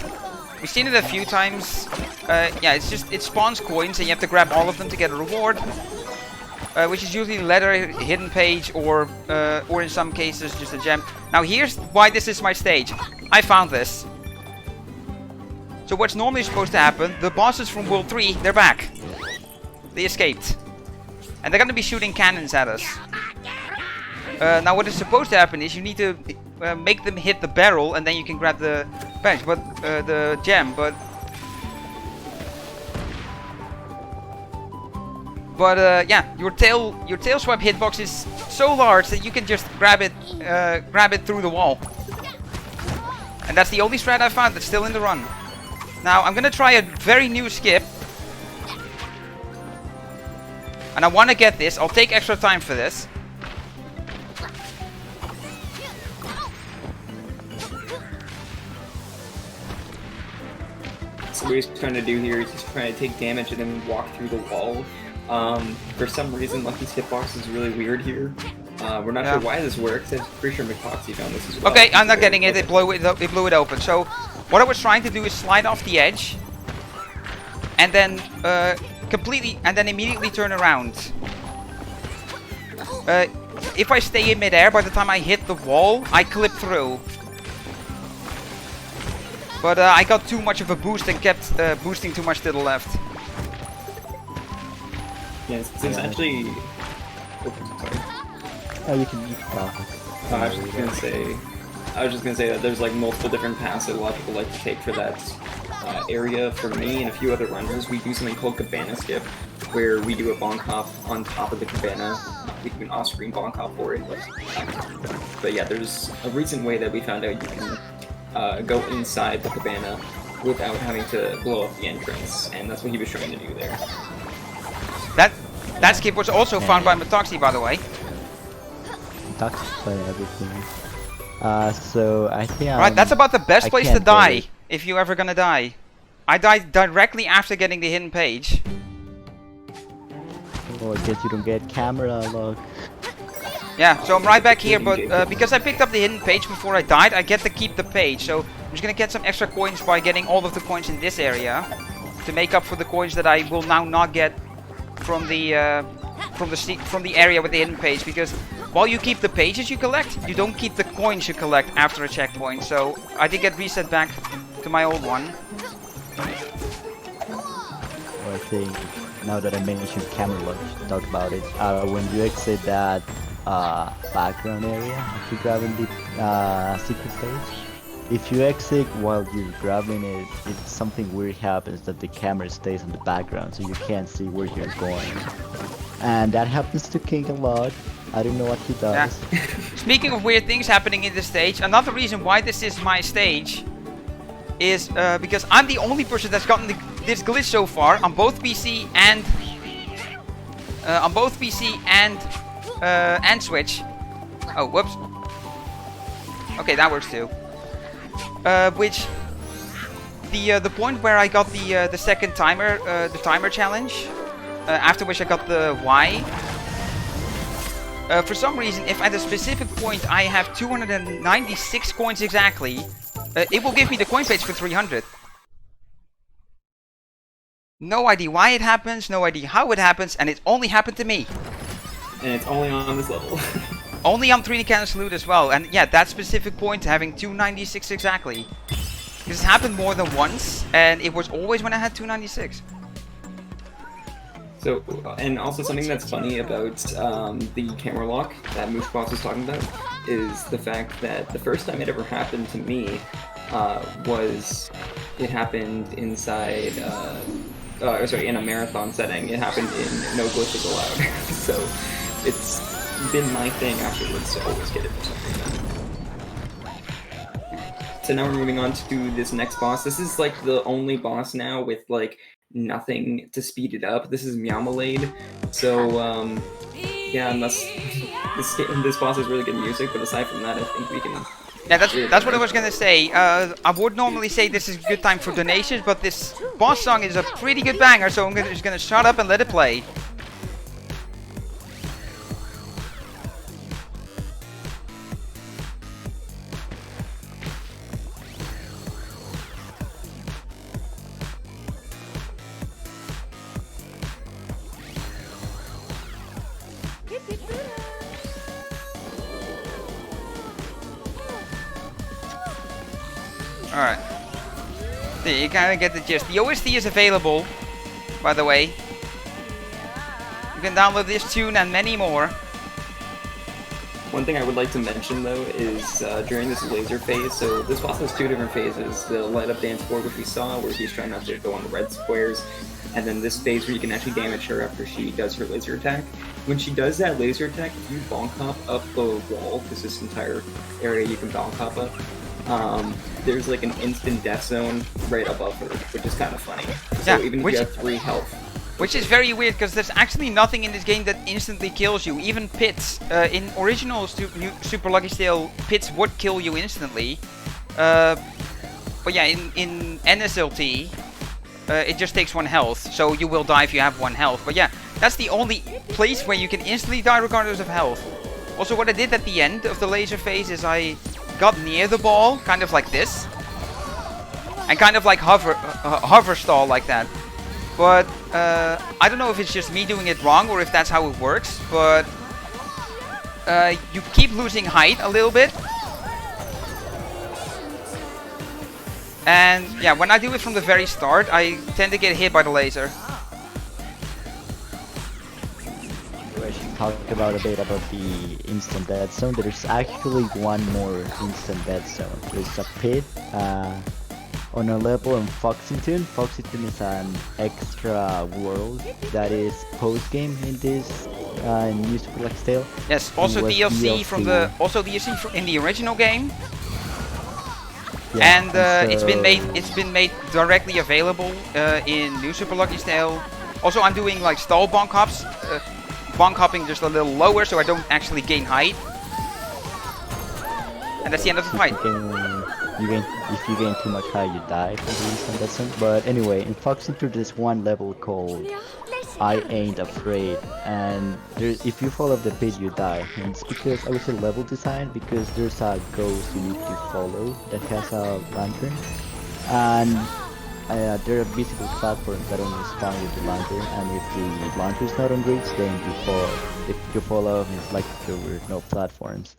We've seen it a few times. Yeah, it spawns coins, and you have to grab all of them to get a reward. Which is usually letter, hidden page, or in some cases just a gem. Now here's why this is my stage. I found this. So what's normally supposed to happen, the bosses from World 3, they're back. They escaped. And they're gonna be shooting cannons at us. Now what is supposed to happen is you need to make them hit the barrel, and then you can grab the bench, but the gem, but yeah, your tail swipe hitbox is so large that you can just grab it through the wall. And that's the only strat I found that's still in the run. Now I'm gonna try a very new skip, and I want to get this. I'll take extra time for this. So what he's trying to do here is he's trying to take damage and then walk through the wall. For some reason, Lucky's hitbox is really weird here. We're not sure why this works. I'm pretty sure McPoxy found this as well. Okay, I'm not getting it. It blew it open. So what I was trying to do is slide off the edge, and then immediately turn around. If I stay in midair, by the time I hit the wall, I clip through. But I got too much of a boost and kept boosting too much to the left. Yes, it's actually. Oh, sorry. Oh, you can talk. I was just gonna say that there's like multiple different paths that a lot of people like to take for that area. For me and a few other runners, we do something called Cabana Skip, where we do a bonk hop on top of the cabana. We do an off-screen bonk hop for it. But yeah, there's a recent way that we found out you can go inside the cabana without having to blow up the entrance, and that's what he was trying to do there. That skip was also found by Matoxi, by the way. Matoxi play everything. So I think right, that's about the best place to can't die if you're ever gonna die. I died directly after getting the hidden page. Oh, I guess you don't get camera look. Yeah, so I'm right back here, but because I picked up the hidden page before I died, I get to keep the page. So I'm just gonna get some extra coins by getting all of the coins in this area to make up for the coins that I will now not get from the area with the hidden page. Because while you keep the pages you collect, you don't keep the coins you collect after a checkpoint. So I did get reset back to my old one. Well, I think now that I mentioned camera look, we should talk about it. When you exit that background area after grabbing the secret page, if you exit while you're grabbing it, it's something weird happens that the camera stays in the background, so you can't see where you're going. And that happens to King a lot. I don't know what he does. Yeah. Speaking of weird things happening in this stage, another reason why this is my stage is because I'm the only person that's gotten this glitch so far on both PC and Switch. Oh, whoops. Okay, that works too. Which the point where I got the second timer, the timer challenge, after which I got the Y. For some reason, if at a specific point I have 296 coins exactly, it will give me the coin page for 300. No idea why it happens, no idea how it happens, and it only happened to me. And it's only on this level. Only on 3D Cannon Salute as well, and yeah, that specific point having 296 exactly. This has happened more than once, and it was always when I had 296. So, and also something that's funny about the camera lock that Moosebox was talking about is the fact that the first time it ever happened to me was it happened inside, in a marathon setting. It happened in No Glitches Allowed. So it's been my thing afterwards to always get it for some reason. So now we're moving on to this next boss. This is like the only boss now with like nothing to speed it up. This is Meowmalade. So yeah, unless this boss has really good music, but aside from that, I think we can. Yeah, that's what I was gonna say. I would normally say this is a good time for donations, but this boss song is a pretty good banger, so I'm just gonna shut up and let it play. Alright. There, you kind of get the gist. The OST is available, by the way. You can download this tune and many more. One thing I would like to mention though is during this laser phase, so this boss has two different phases. The light up dance board, which we saw, where he's trying not to go on the red squares, and then this phase where you can actually damage her after she does her laser attack. When she does that laser attack, if you bonk hop up the wall, because this entire area you can bonk hop up, there's like an instant death zone right above her, which is kind of funny. So yeah, even if you have 3 health. Which is very weird, because there's actually nothing in this game that instantly kills you. Even pits. In original Super Lucky Steel, pits would kill you instantly. But yeah, in NSLT, it just takes 1 health, so you will die if you have 1 health. But yeah, that's the only place where you can instantly die regardless of health. Also, what I did at the end of the laser phase is I got near the ball, kind of like this, and kind of like hover stall like that. But I don't know if it's just me doing it wrong or if that's how it works, but you keep losing height a little bit. And yeah, when I do it from the very start, I tend to get hit by the laser. I should talk about a bit about the instant death zone. There's actually one more instant death zone. There's a pit on a level in Foxington. Foxington is an extra world that is post-game in this new Super Lucky Tale. Yes, also DLC from the DLC in the original game. Yeah, and so it's been made directly available in New Super Lucky Tale. Also, I'm doing like stall bonk hops, bonk hopping just a little lower so I don't actually gain height. And that's the end of the fight. If you gain too much height, you die from the instant death zone. But anyway, in Foxington there's one level called I Ain't Afraid, and if you fall off the pit, you die. And it's because I would say level design, because there's a ghost you need to follow that has a lantern, and there are visible platforms that only spawn with the lantern, and if the lantern's not on reach, then you fall. If you fall off, it's like there were no platforms.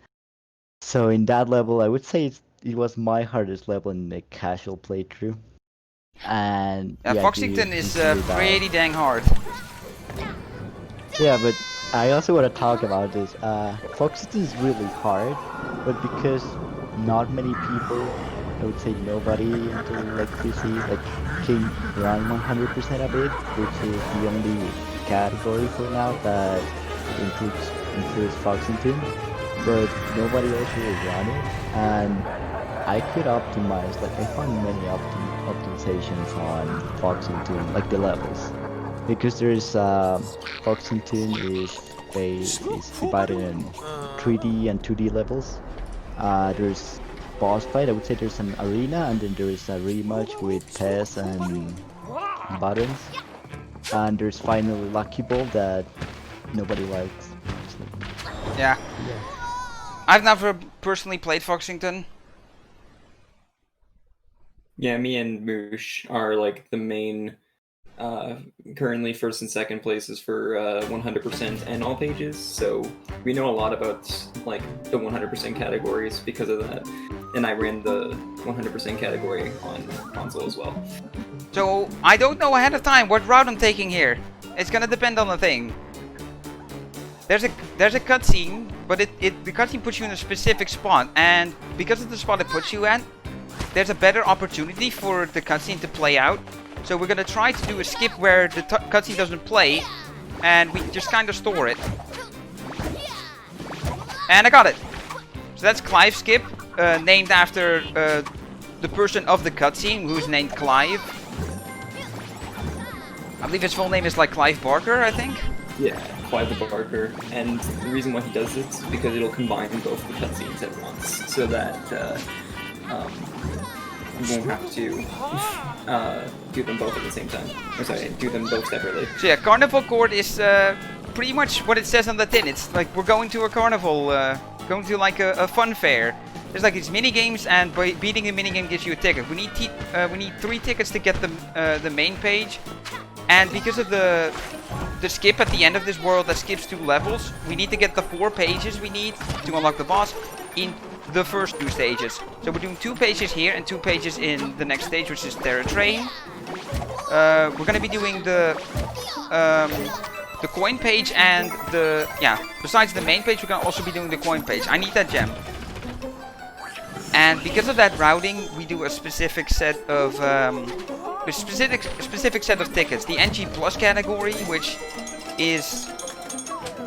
So in that level, I would say it was my hardest level in the casual playthrough. And yeah, Foxington is pretty dang hard. Yeah, but I also want to talk about this. Foxington is really hard, but because not many people, I would say nobody until like PC, like can run 100% of it, which is the only category for now that includes Foxington, but nobody else really ran it, and I could optimize, like I found many optimizations on Foxington, like the levels, because there's Foxington is divided in 3D and 2D levels. There's boss fight. I would say there's an arena, and then there is a rematch with Tess and Buttons, and there's finally Lucky Ball that nobody likes. Yeah. I've never personally played Foxington. Yeah, me and Moosh are like the main, currently first and second places for 100% and all pages, so we know a lot about like the 100% categories because of that. And I ran the 100% category on console as well. So I don't know ahead of time what route I'm taking here. It's gonna depend on the thing. There's a cutscene, but the cutscene puts you in a specific spot, and because of the spot it puts you at, there's a better opportunity for the cutscene to play out. So we're gonna try to do a skip where the cutscene doesn't play, and we just kind of store it. And I got it. So that's Clive Skip, named after the person of the cutscene, who's named Clive. I believe his full name is like Clive Barker, I think. Yeah, Clive the Barker, and the reason why he does this is because it'll combine both the cutscenes at once, so that you won't have to do them both at the same time. Or sorry, do them both separately. So yeah, Carnival Court is pretty much what it says on the tin. It's like we're going to a carnival, going to like a fun fair. There's like these mini games, and by beating the mini game gives you a ticket. We need 3 tickets to get the main page, and because of the skip at the end of this world that skips 2 levels, we need to get the 4 pages we need to unlock the boss in the first 2 stages. So we're doing 2 pages here and 2 pages in the next stage, which is Terra Train. We're gonna be doing the coin page and besides the main page, we're gonna also be doing the coin page. I need that gem. And because of that routing, we do a specific set of specific set of tickets. The NG Plus category, which is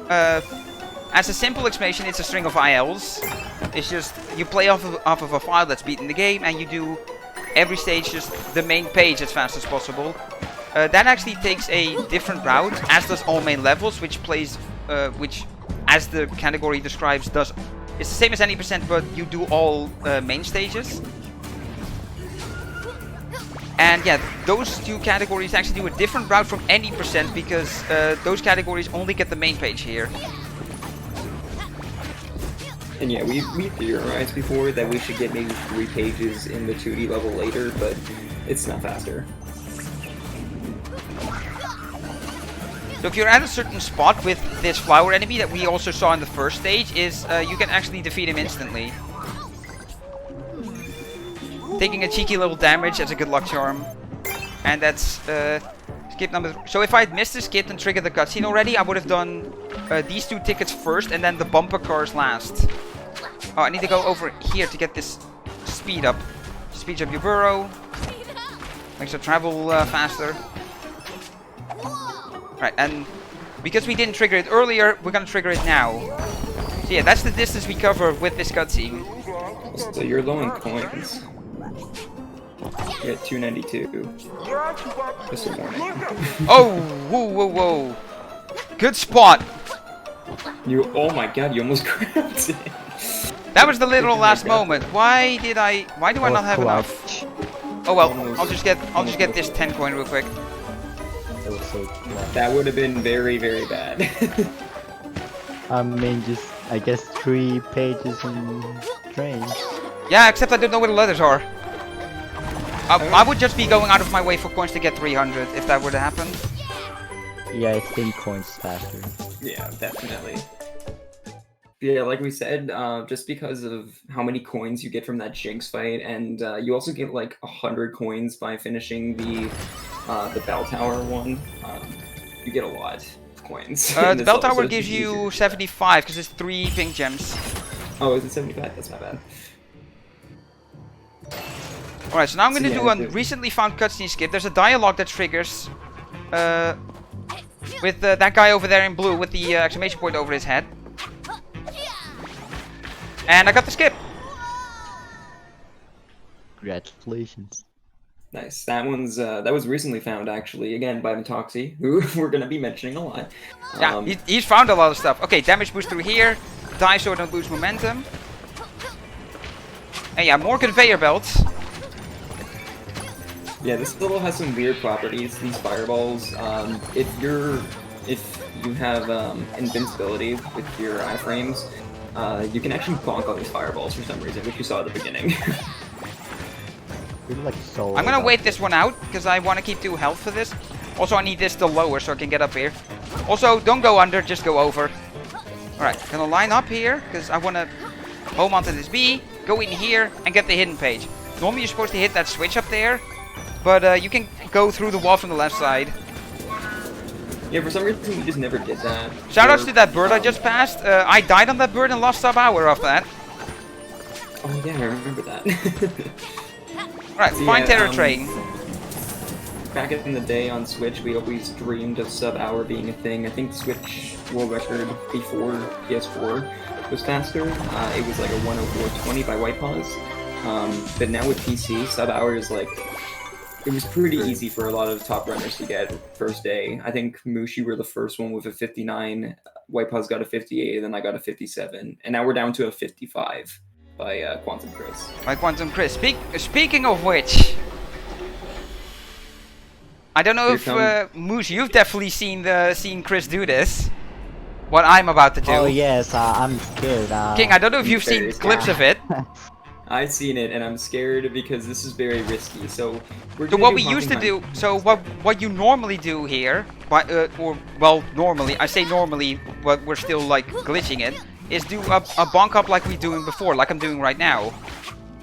as a simple explanation, it's a string of ILs. It's just you play off of a file that's beaten the game, and you do every stage just the main page as fast as possible. That actually takes a different route, as does all main levels, which as the category describes, it's the same as any percent, but you do all main stages. And yeah, those 2 categories actually do a different route from any percent, because those categories only get the main page here. And yeah, we theorized before that we should get maybe 3 pages in the 2D level later, but it's not faster. So if you're at a certain spot with this flower enemy that we also saw in the first stage, you can actually defeat him instantly. Taking a cheeky little damage as a good luck charm. And that's skip number 3. So if I had missed the skip and triggered the cutscene already, I would have done these 2 tickets first and then the bumper cars last. Oh, I need to go over here to get this speed up. Speeds up your burrow. Makes it travel faster. Right, and because we didn't trigger it earlier, we're gonna trigger it now. So yeah, that's the distance we cover with this cutscene. So you're low in coins. You're at 292. Just a warning. Oh, whoa, whoa, whoa. Good spot. Oh my god, you almost grabbed it. That was the literal last moment. Why do I not have enough? Oh well, I'll just get this 10 coin real quick. That would have been very, very bad. I mean, I guess 3 pages in train. Yeah, except I don't know where the letters are. I would just be going out of my way for coins to get 300 if that were to happen. Yeah, I think coins faster. Yeah, definitely. Yeah, like we said, just because of how many coins you get from that Jinx fight, and you also get like 100 coins by finishing the bell tower one. You get a lot of coins. The bell tower gives you 75 because it's 3 pink gems. Oh, is it 75? That's not bad. Alright, so now I'm going to do a recently found cutscene skip. There's a dialogue that triggers with that guy over there in blue with the exclamation point over his head. And I got the skip. Congratulations. Nice. That was recently found actually, again by Metoxy, who we're gonna be mentioning a lot. Yeah, he's found a lot of stuff. Okay, damage boost through here. Die so don't lose momentum. And yeah, more conveyor belts. Yeah, this level has some weird properties. These fireballs, if you have invincibility with your iframes, you can actually bonk all these fireballs for some reason, which you saw at the beginning. Like so I'm gonna wait this one out because I want to keep 2 health for this. Also, I need this to lower so I can get up here. Also, don't go under, just go over. Alright, gonna line up here because I want to home onto this B, go in here, and get the hidden page. Normally, you're supposed to hit that switch up there, but you can go through the wall from the left side. Yeah, for some reason we just never did that. Shoutouts to that bird I just passed. I died on that bird and lost sub-hour off that. Oh yeah, I remember that. Right, find Terror Train. Back in the day on Switch, we always dreamed of sub-hour being a thing. I think Switch world record before PS4 was faster. It was like a 104.20 by White Paws. But now with PC, sub-hour is like... It was pretty easy for a lot of top runners to get first day. I think Moosh, you were the first one with a 59. White Paws got a 58, and then I got a 57. And now we're down to a 55 by Quantum Chris. By Quantum Chris. Speaking of which... I don't know if Moosh, you've definitely seen Chris do this. What I'm about to do. Oh yes, I'm scared. King, I don't know if you've seen clips of it. I've seen it and I'm scared because this is very risky. So we're So what we used to do, so what you normally do here, or well, normally I say normally, but we're still like glitching it, is do a bonk up like we're doing before, like I'm doing right now.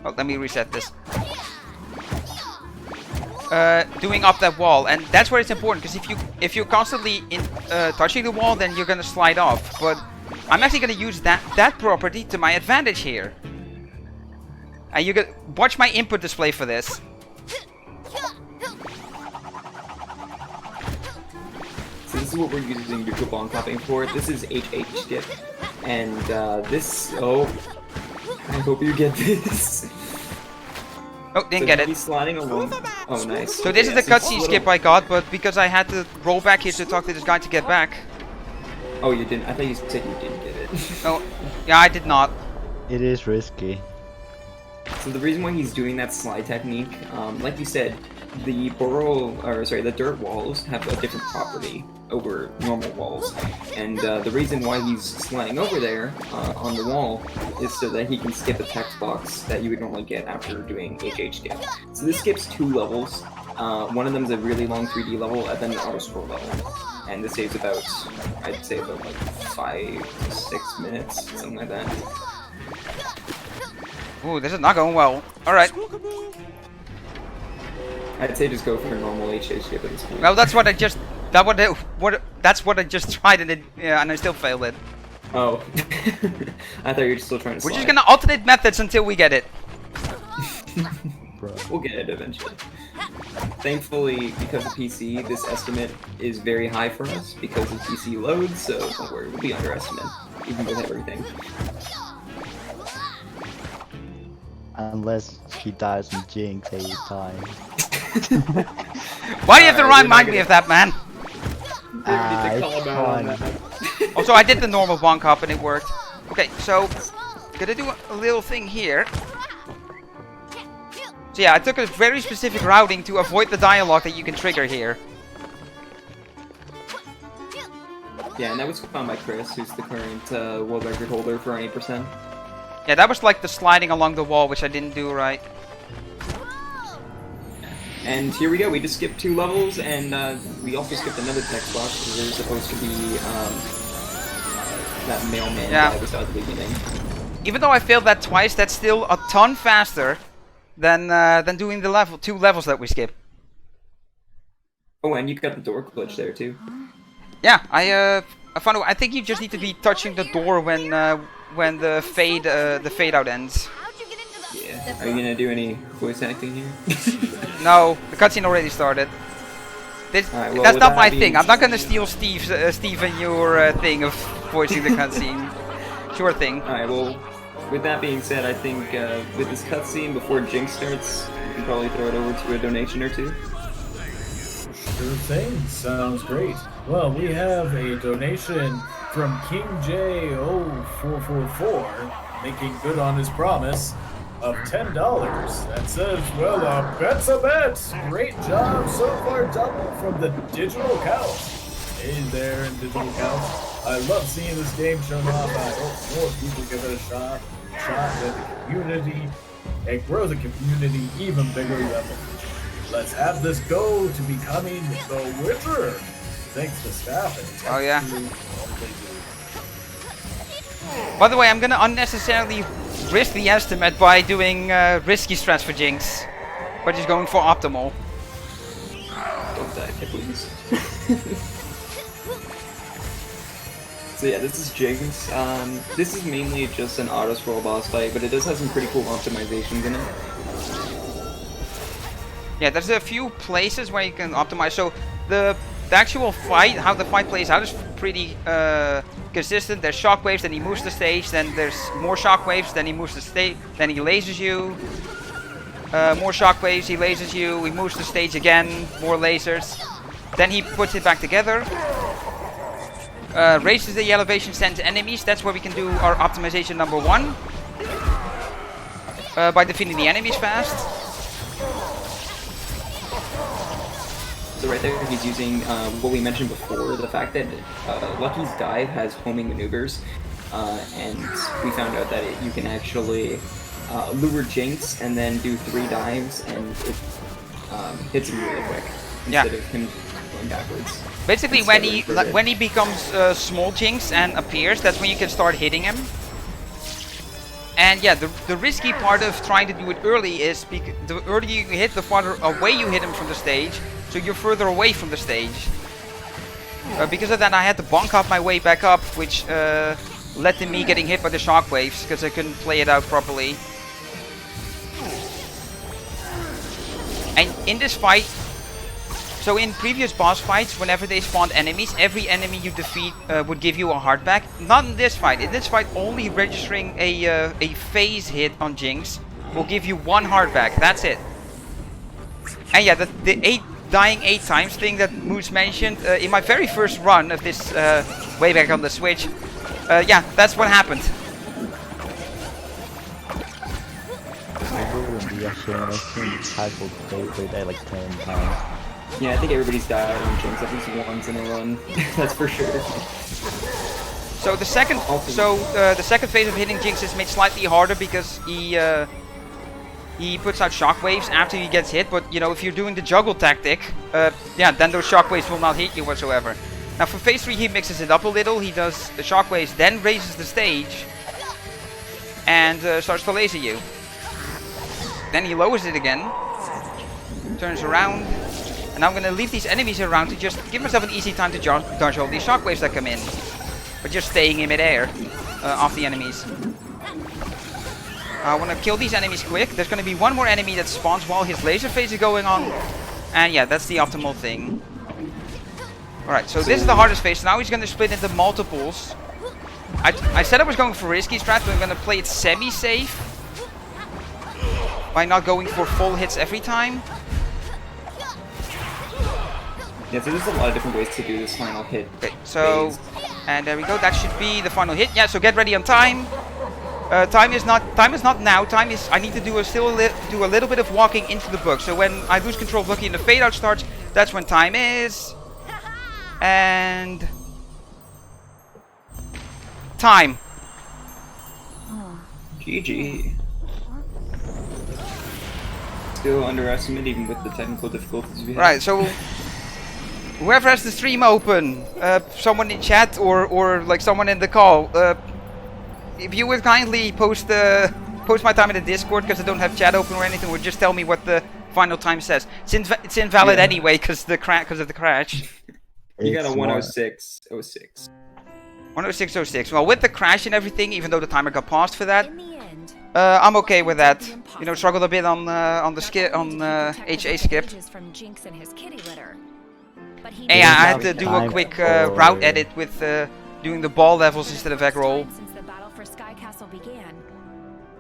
Oh, let me reset this. Doing up that wall, and that's where it's important because if you're constantly touching the wall, then you're gonna slide off. But I'm actually gonna use that property to my advantage here. And you can watch my input display for this. So this is what we're using neutral bonk hopping for. This is HH skip, and this. Oh, I hope you get this. Oh, didn't get it. He's sliding along. Oh, nice. So this is the cutscene skip I got, but because I had to roll back here to talk to this guy to get back. Oh, you didn't? I thought you said you didn't get it. Oh, yeah, I did not. It is risky. So the reason why he's doing that slide technique, like you said, the the dirt walls have a different property over normal walls, and the reason why he's sliding over there on the wall is so that he can skip a text box that you would normally get after doing HH skip. So this skips 2 levels. One of them is a really long 3D level, and then an auto scroll level, and this saves about, I'd say about like 5 to 6 minutes, something like that. Ooh, this is not going well. Alright. I'd say just go for a normal HH skip at this point. Well, that's what I just... That's what I just tried and I still failed it. Oh. I thought you were still trying to slide. We're just gonna alternate methods until we get it. We'll get it eventually. Thankfully, because of PC, this estimate is very high for us because of PC loads, so don't worry, we'll be underestimate, even with everything. Unless he dies from Jinx every time. Why do you have to remind me of that, man? It's fun. Also, I did the normal bonk hop and it worked. Okay, so gonna do a little thing here. So yeah, I took a very specific routing to avoid the dialogue that you can trigger here. Yeah, and that was found by Chris, who's the current world record holder for 8%. Yeah, that was like the sliding along the wall, which I didn't do right. And here we go, we just skipped 2 levels, and we also skipped another text box, because there's supposed to be that mailman guy we saw at the beginning. Even though I failed that twice, that's still a ton faster than doing the 2 levels that we skipped. Oh, and you got the door glitch there too. Yeah, I found out. I think you just need to be touching the door when the fade out ends. Yeah. Are you gonna do any voice acting here? No, the cutscene already started. Alright, well, that's with not that my being thing. I'm not gonna said- steal Steve and your thing of voicing the cutscene. Sure thing. Alright, well, with that being said, I think with this cutscene before Jinx starts, we can probably throw it over to a donation or two. Sure thing. Sounds great. Well, we have a donation from King J0444, making good on his promise of $10. That says, well, a bet's a bet. Great job so far, Double, from the Digital Couch. Hey there, Digital Couch. I love seeing this game shown off. I hope more people give it a shot with the community, and grow the community even bigger than the future. Let's have this go to becoming the Witcher. Thanks to staff and Oh, yeah. to all they do. By the way, I'm gonna unnecessarily risk the estimate by doing risky strats for Jinx. By just going for optimal. Don't die, please. So yeah, this is Jinx. This is mainly just an auto-scroll boss fight, but it does have some pretty cool optimizations in it. Yeah, there's a few places where you can optimize. So the actual fight, how the fight plays out is pretty consistent. There's shockwaves, then he moves the stage, then there's more shockwaves, then he moves the stage, then he lasers you. More shockwaves, he lasers you, he moves the stage again, more lasers. Then he puts it back together. Raises the elevation, sends enemies. That's where we can do our optimization number 1. By defeating the enemies fast. So right there, he's using what we mentioned before, the fact that Lucky's dive has homing maneuvers, and we found out that you can actually lure Jinx and then do 3 dives, and it hits him really quick instead of him going backwards. Basically, when he becomes small Jinx and appears, that's when you can start hitting him. And yeah, the risky part of trying to do it early is the earlier you hit, the farther away you hit him from the stage, so you're further away from the stage. Because of that, I had to bonk up my way back up, which led to me getting hit by the shockwaves, because I couldn't play it out properly. And in this fight, so in previous boss fights, whenever they spawned enemies, every enemy you defeat would give you a heart back. Not in this fight. In this fight, only registering a phase hit on Jinx will give you 1 heart back. That's it. And yeah, the dying 8 times thing that Moose mentioned, in my very first run of this way back on the Switch, yeah, that's what happened. I think Cycle played that like 10 times. Yeah, I think everybody's died on Jinx at least once in a run. That's for sure. So the second, the second phase of hitting Jinx is made slightly harder because he puts out shockwaves after he gets hit. But you know, if you're doing the juggle tactic, yeah, then those shockwaves will not hit you whatsoever. Now for phase 3, he mixes it up a little. He does the shockwaves, then raises the stage, and starts to laser you. Then he lowers it again, turns around. And I'm gonna leave these enemies around to just give myself an easy time to dodge all these shockwaves that come in. But just staying in midair off the enemies. I wanna kill these enemies quick. There's gonna be 1 more enemy that spawns while his laser phase is going on. And yeah, that's the optimal thing. Alright, so this is the hardest phase. Now he's gonna split into multiples. I said I was going for risky strats, but I'm gonna play it semi-safe. By not going for full hits every time. Yeah, so there's a lot of different ways to do this final hit. Okay, so, and there we go. That should be the final hit. Yeah, so get ready on time. Time is not now. Time is, I need to do a little bit of walking into the book. So when I lose control of Lucky and the fade out starts, that's when time is. And time. GG. Still underestimate even with the technical difficulties we have. Right, so whoever has the stream open, someone in chat or like someone in the call, if you would kindly post my time in the Discord, because I don't have chat open or anything, or just tell me what the final time says. It's invalid anyway because of the crash. You got a 106.06. 106.06. Well, with the crash and everything, even though the timer got paused for that, I'm okay with that. You know, struggled a bit on the skip on HA skip. From Jinx and his kitty litter. And yeah, I had have to do a time quick for- route edit with doing the ball levels instead of egg roll. Since the battle for Sky Castle began,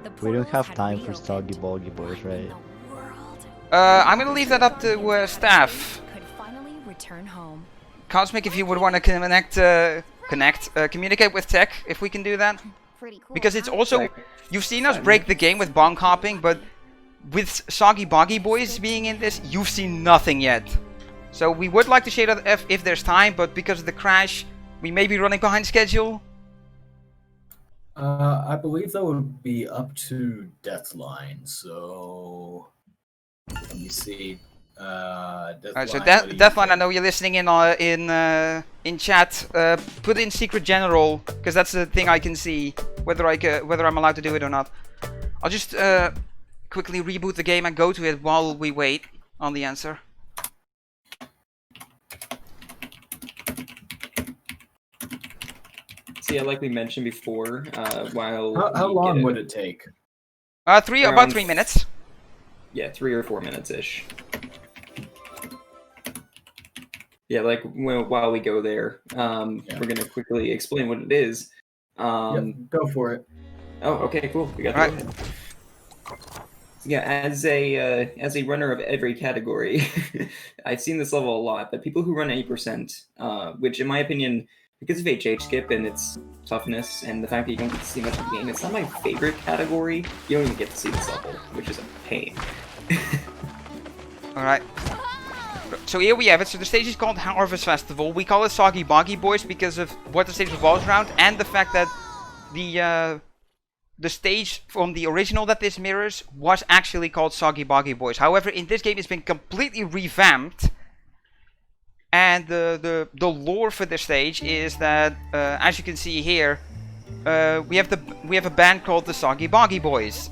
the We don't portals have had time for reopened. Soggy Boggy Boys, right? The world I'm gonna leave that up to staff. could finally return home. Cosmic, if you would want to communicate with Tech, if we can do that. Pretty cool. Because it's huh? also, you've seen us break the game with bonk hopping, but with Soggy Boggy Boys being in this, you've seen nothing yet. So we would like to share that if there's time, but because of the crash, we may be running behind schedule. I believe that would be up to Deathline. So let me see. Alright, so Deathline, what do you Deathline, I think? know you're listening in chat. Put in Secret General, because that's the thing I can see whether I'm allowed to do it or not. I'll just quickly reboot the game and go to it while we wait on the answer. See, like we mentioned before, while How we long get would it take? About Around 3 minutes. Yeah, 3 or 4 minutes ish. Yeah, like while we go there, we're gonna quickly explain what it is. Yep, go for it. Oh, okay, cool. We got Alright. it. Yeah, as a runner of every category, I've seen this level a lot. But people who run 80%, which in my opinion, because of HH skip and its toughness and the fact that you don't get to see much of the game, it's not my favorite category. You don't even get to see this level, which is a pain. Alright. So here we have it. So the stage is called Harvest Festival. We call it Soggy Boggy Boys because of what the stage revolves around and the fact that the stage from the original that this mirrors was actually called Soggy Boggy Boys. However, in this game it's been completely revamped. And the lore for the stage is that, as you can see here, we have a band called the Soggy Boggy Boys.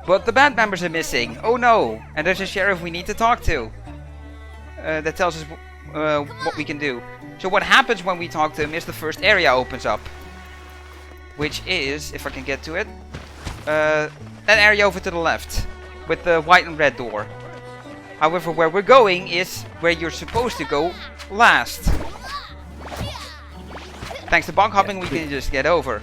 But the band members are missing. Oh no! And there's a sheriff we need to talk to. That tells us what we can do. So what happens when we talk to him is the first area opens up. Which is, if I can get to it, that area over to the left. With the white and red door. However, where we're going is where you're supposed to go last. Thanks to bonk hopping, we can just get over.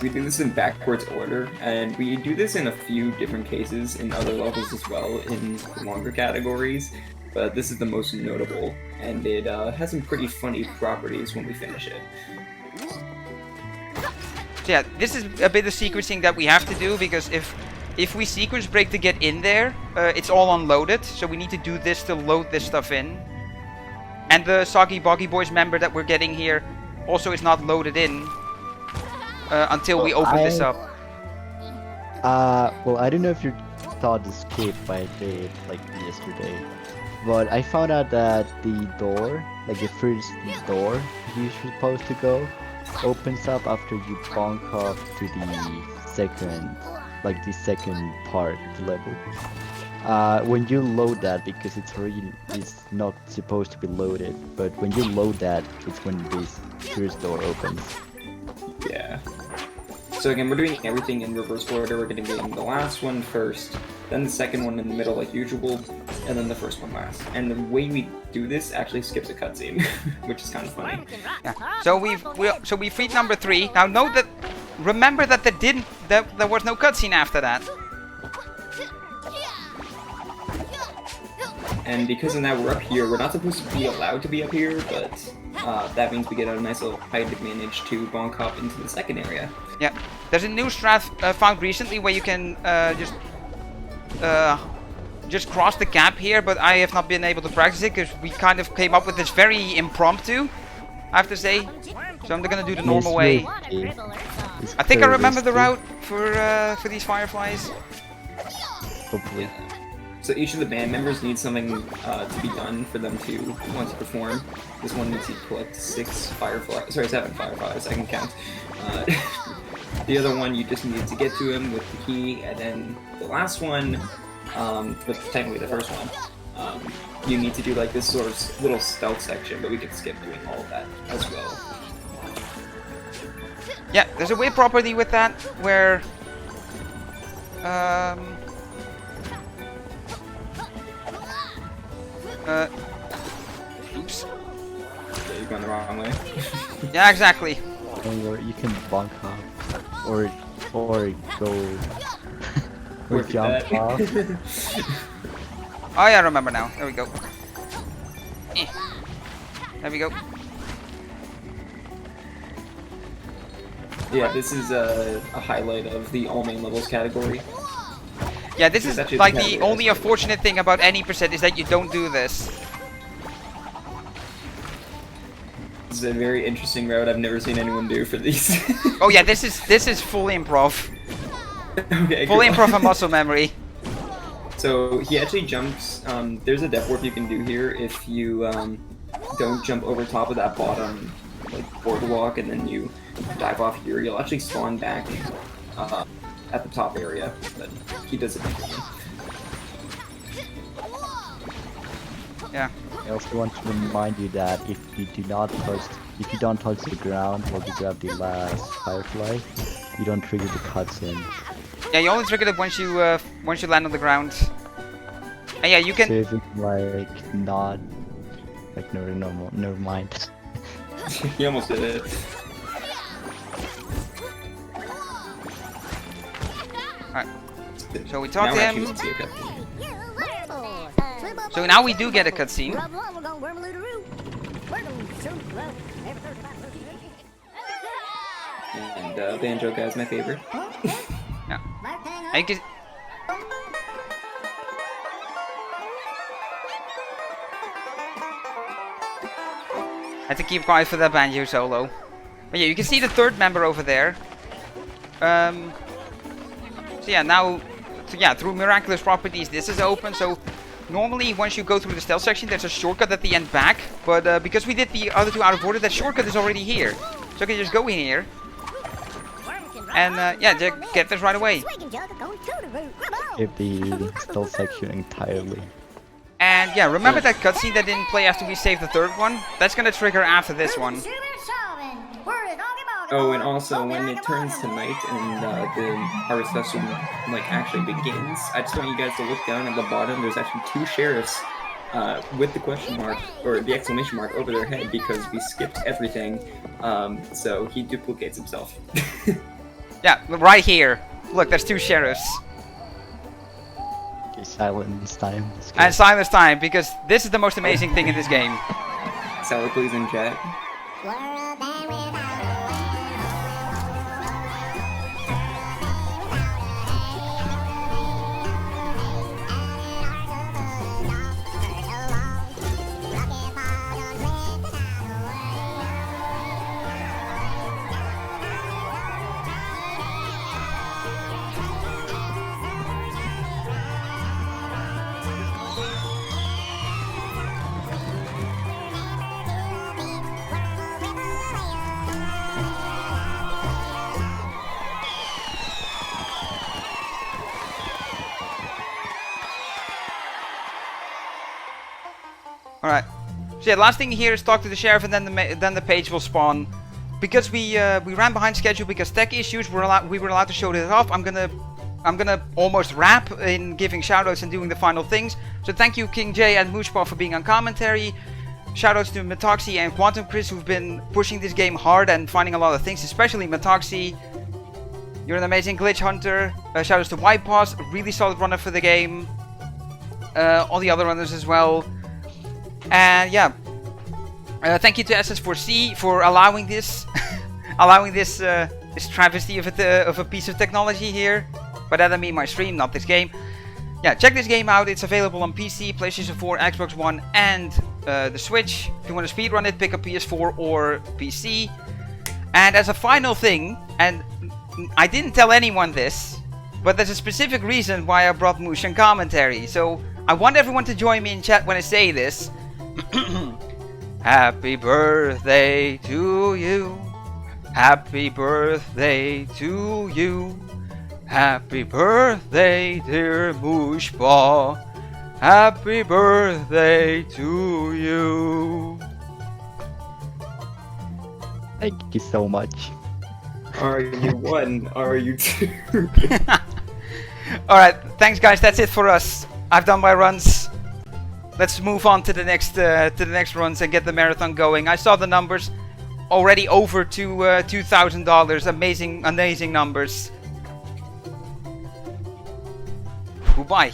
We do this in backwards order, and we do this in a few different cases in other levels as well, in the longer categories. But this is the most notable, and it has some pretty funny properties when we finish it. So yeah, this is a bit of sequencing that we have to do, because if we sequence break to get in there, it's all unloaded, so we need to do this to load this stuff in. And the Soggy Boggy Boys member that we're getting here also is not loaded in until we open this up. Well, I don't know if you saw the skip I did like yesterday, but I found out that the door, like the first door you're supposed to go, opens up after you bonk off to the second, like the second part of the level. When you load that, because it's not supposed to be loaded, but when you load that, it's when this first door opens. Yeah. So again, we're doing everything in reverse order. We're going to be getting the last one first, then the second one in the middle like usual, and then the first one last. And the way we do this actually skips a cutscene, which is kind of funny. Yeah. So we freed number 3. Now note that, remember that there was no cutscene after that. And because of that, we're up here. We're not supposed to be allowed to be up here, but that means we get a nice little height advantage to bonk hop into the second area. Yeah, there's a new strat found recently where you can just cross the gap here, but I have not been able to practice it because we kind of came up with this very impromptu, I have to say. So I'm gonna do the normal way. I think I remember the route for these fireflies. Hopefully. So each of the band members needs something to be done for them to want to perform. This one needs to collect 7 fireflies, I can count. The other one you just need to get to him with the key, and then the last one, but technically the first one, you need to do like this sort of little stealth section, but we can skip doing all of that as well. Yeah, there's a way property with that where Oops. Yeah, you're going the wrong way. Yeah, exactly. Or you can bunk up, or go, or Work at jump that. off. Oh yeah, I remember now. There we go. There we go. Yeah, this is a highlight of the all main levels category. Yeah, this is Actually, like the the category only is- unfortunate thing about any percent is that you don't do this. This is a very interesting route I've never seen anyone do for these. Oh yeah, this is full improv. Okay, Full cool. improv and muscle memory. So he actually jumps. There's a depth warp you can do here if you don't jump over top of that bottom like boardwalk and then you dive off here. You'll actually spawn back at the top area, but he does it differently. Yeah. I also want to remind you that if you don't touch the ground while you grab the last firefly, you don't trigger the cutscene. Yeah, you only trigger it once you land on the ground. And yeah, you So can. if it's like not, like never mind. He almost did it. Alright. So we talked to Now we actually him. won't see a cutscene. So now we do get a cutscene. And Banjo Guy's my favorite. Yeah. And you can. I have to keep quiet for that banjo solo. But yeah, you can see the third member over there. So yeah, now, through miraculous properties, this is open. So normally, once you go through the stealth section, there's a shortcut at the end back. But because we did the other two out of order, that shortcut is already here. So I can just go in here. And yeah, just get this right away. Skip the stealth section entirely. And yeah, remember that cutscene that didn't play after we saved the third one? That's gonna trigger after this one. Oh, and also when it turns to night and the Harvest Festival like actually begins, I just want you guys to look down at the bottom. There's actually two sheriffs with the question mark or the exclamation mark over their head because we skipped everything. So he duplicates himself. Yeah, right here. Look, there's two sheriffs. Okay, silence time. Let's go. And silence time, because this is the most amazing thing in this game. Salad, please, in chat. Alright. So yeah, last thing here is talk to the sheriff, and then the page will spawn. Because we ran behind schedule because tech issues, we were allowed to show this off. I'm gonna almost wrap in giving shoutouts and doing the final things. So thank you King J and Mooshpaw for being on commentary. Shoutouts to Metoxy and Quantum Chris who've been pushing this game hard and finding a lot of things, especially Metoxy. You're an amazing glitch hunter. Shoutouts to White Paws, a really solid runner for the game. All the other runners as well. And yeah, thank you to SS4C for allowing this, this travesty of a piece of technology here. By that I mean my stream, not this game. Yeah, check this game out. It's available on PC, PlayStation 4, Xbox One, and the Switch. If you want to speedrun it, pick up PS4 or PC. And as a final thing, and I didn't tell anyone this, but there's a specific reason why I brought Moosh and commentary. So I want everyone to join me in chat when I say this. Happy birthday to you. Happy birthday to you. Happy birthday, dear Mooshpaw. Happy birthday to you. Thank you so much. Are you one? Are you two? Alright, thanks guys, that's it for us. I've done my runs. let's move on to the next runs and get the marathon going. I saw the numbers already over to $2,000. Amazing numbers. Goodbye.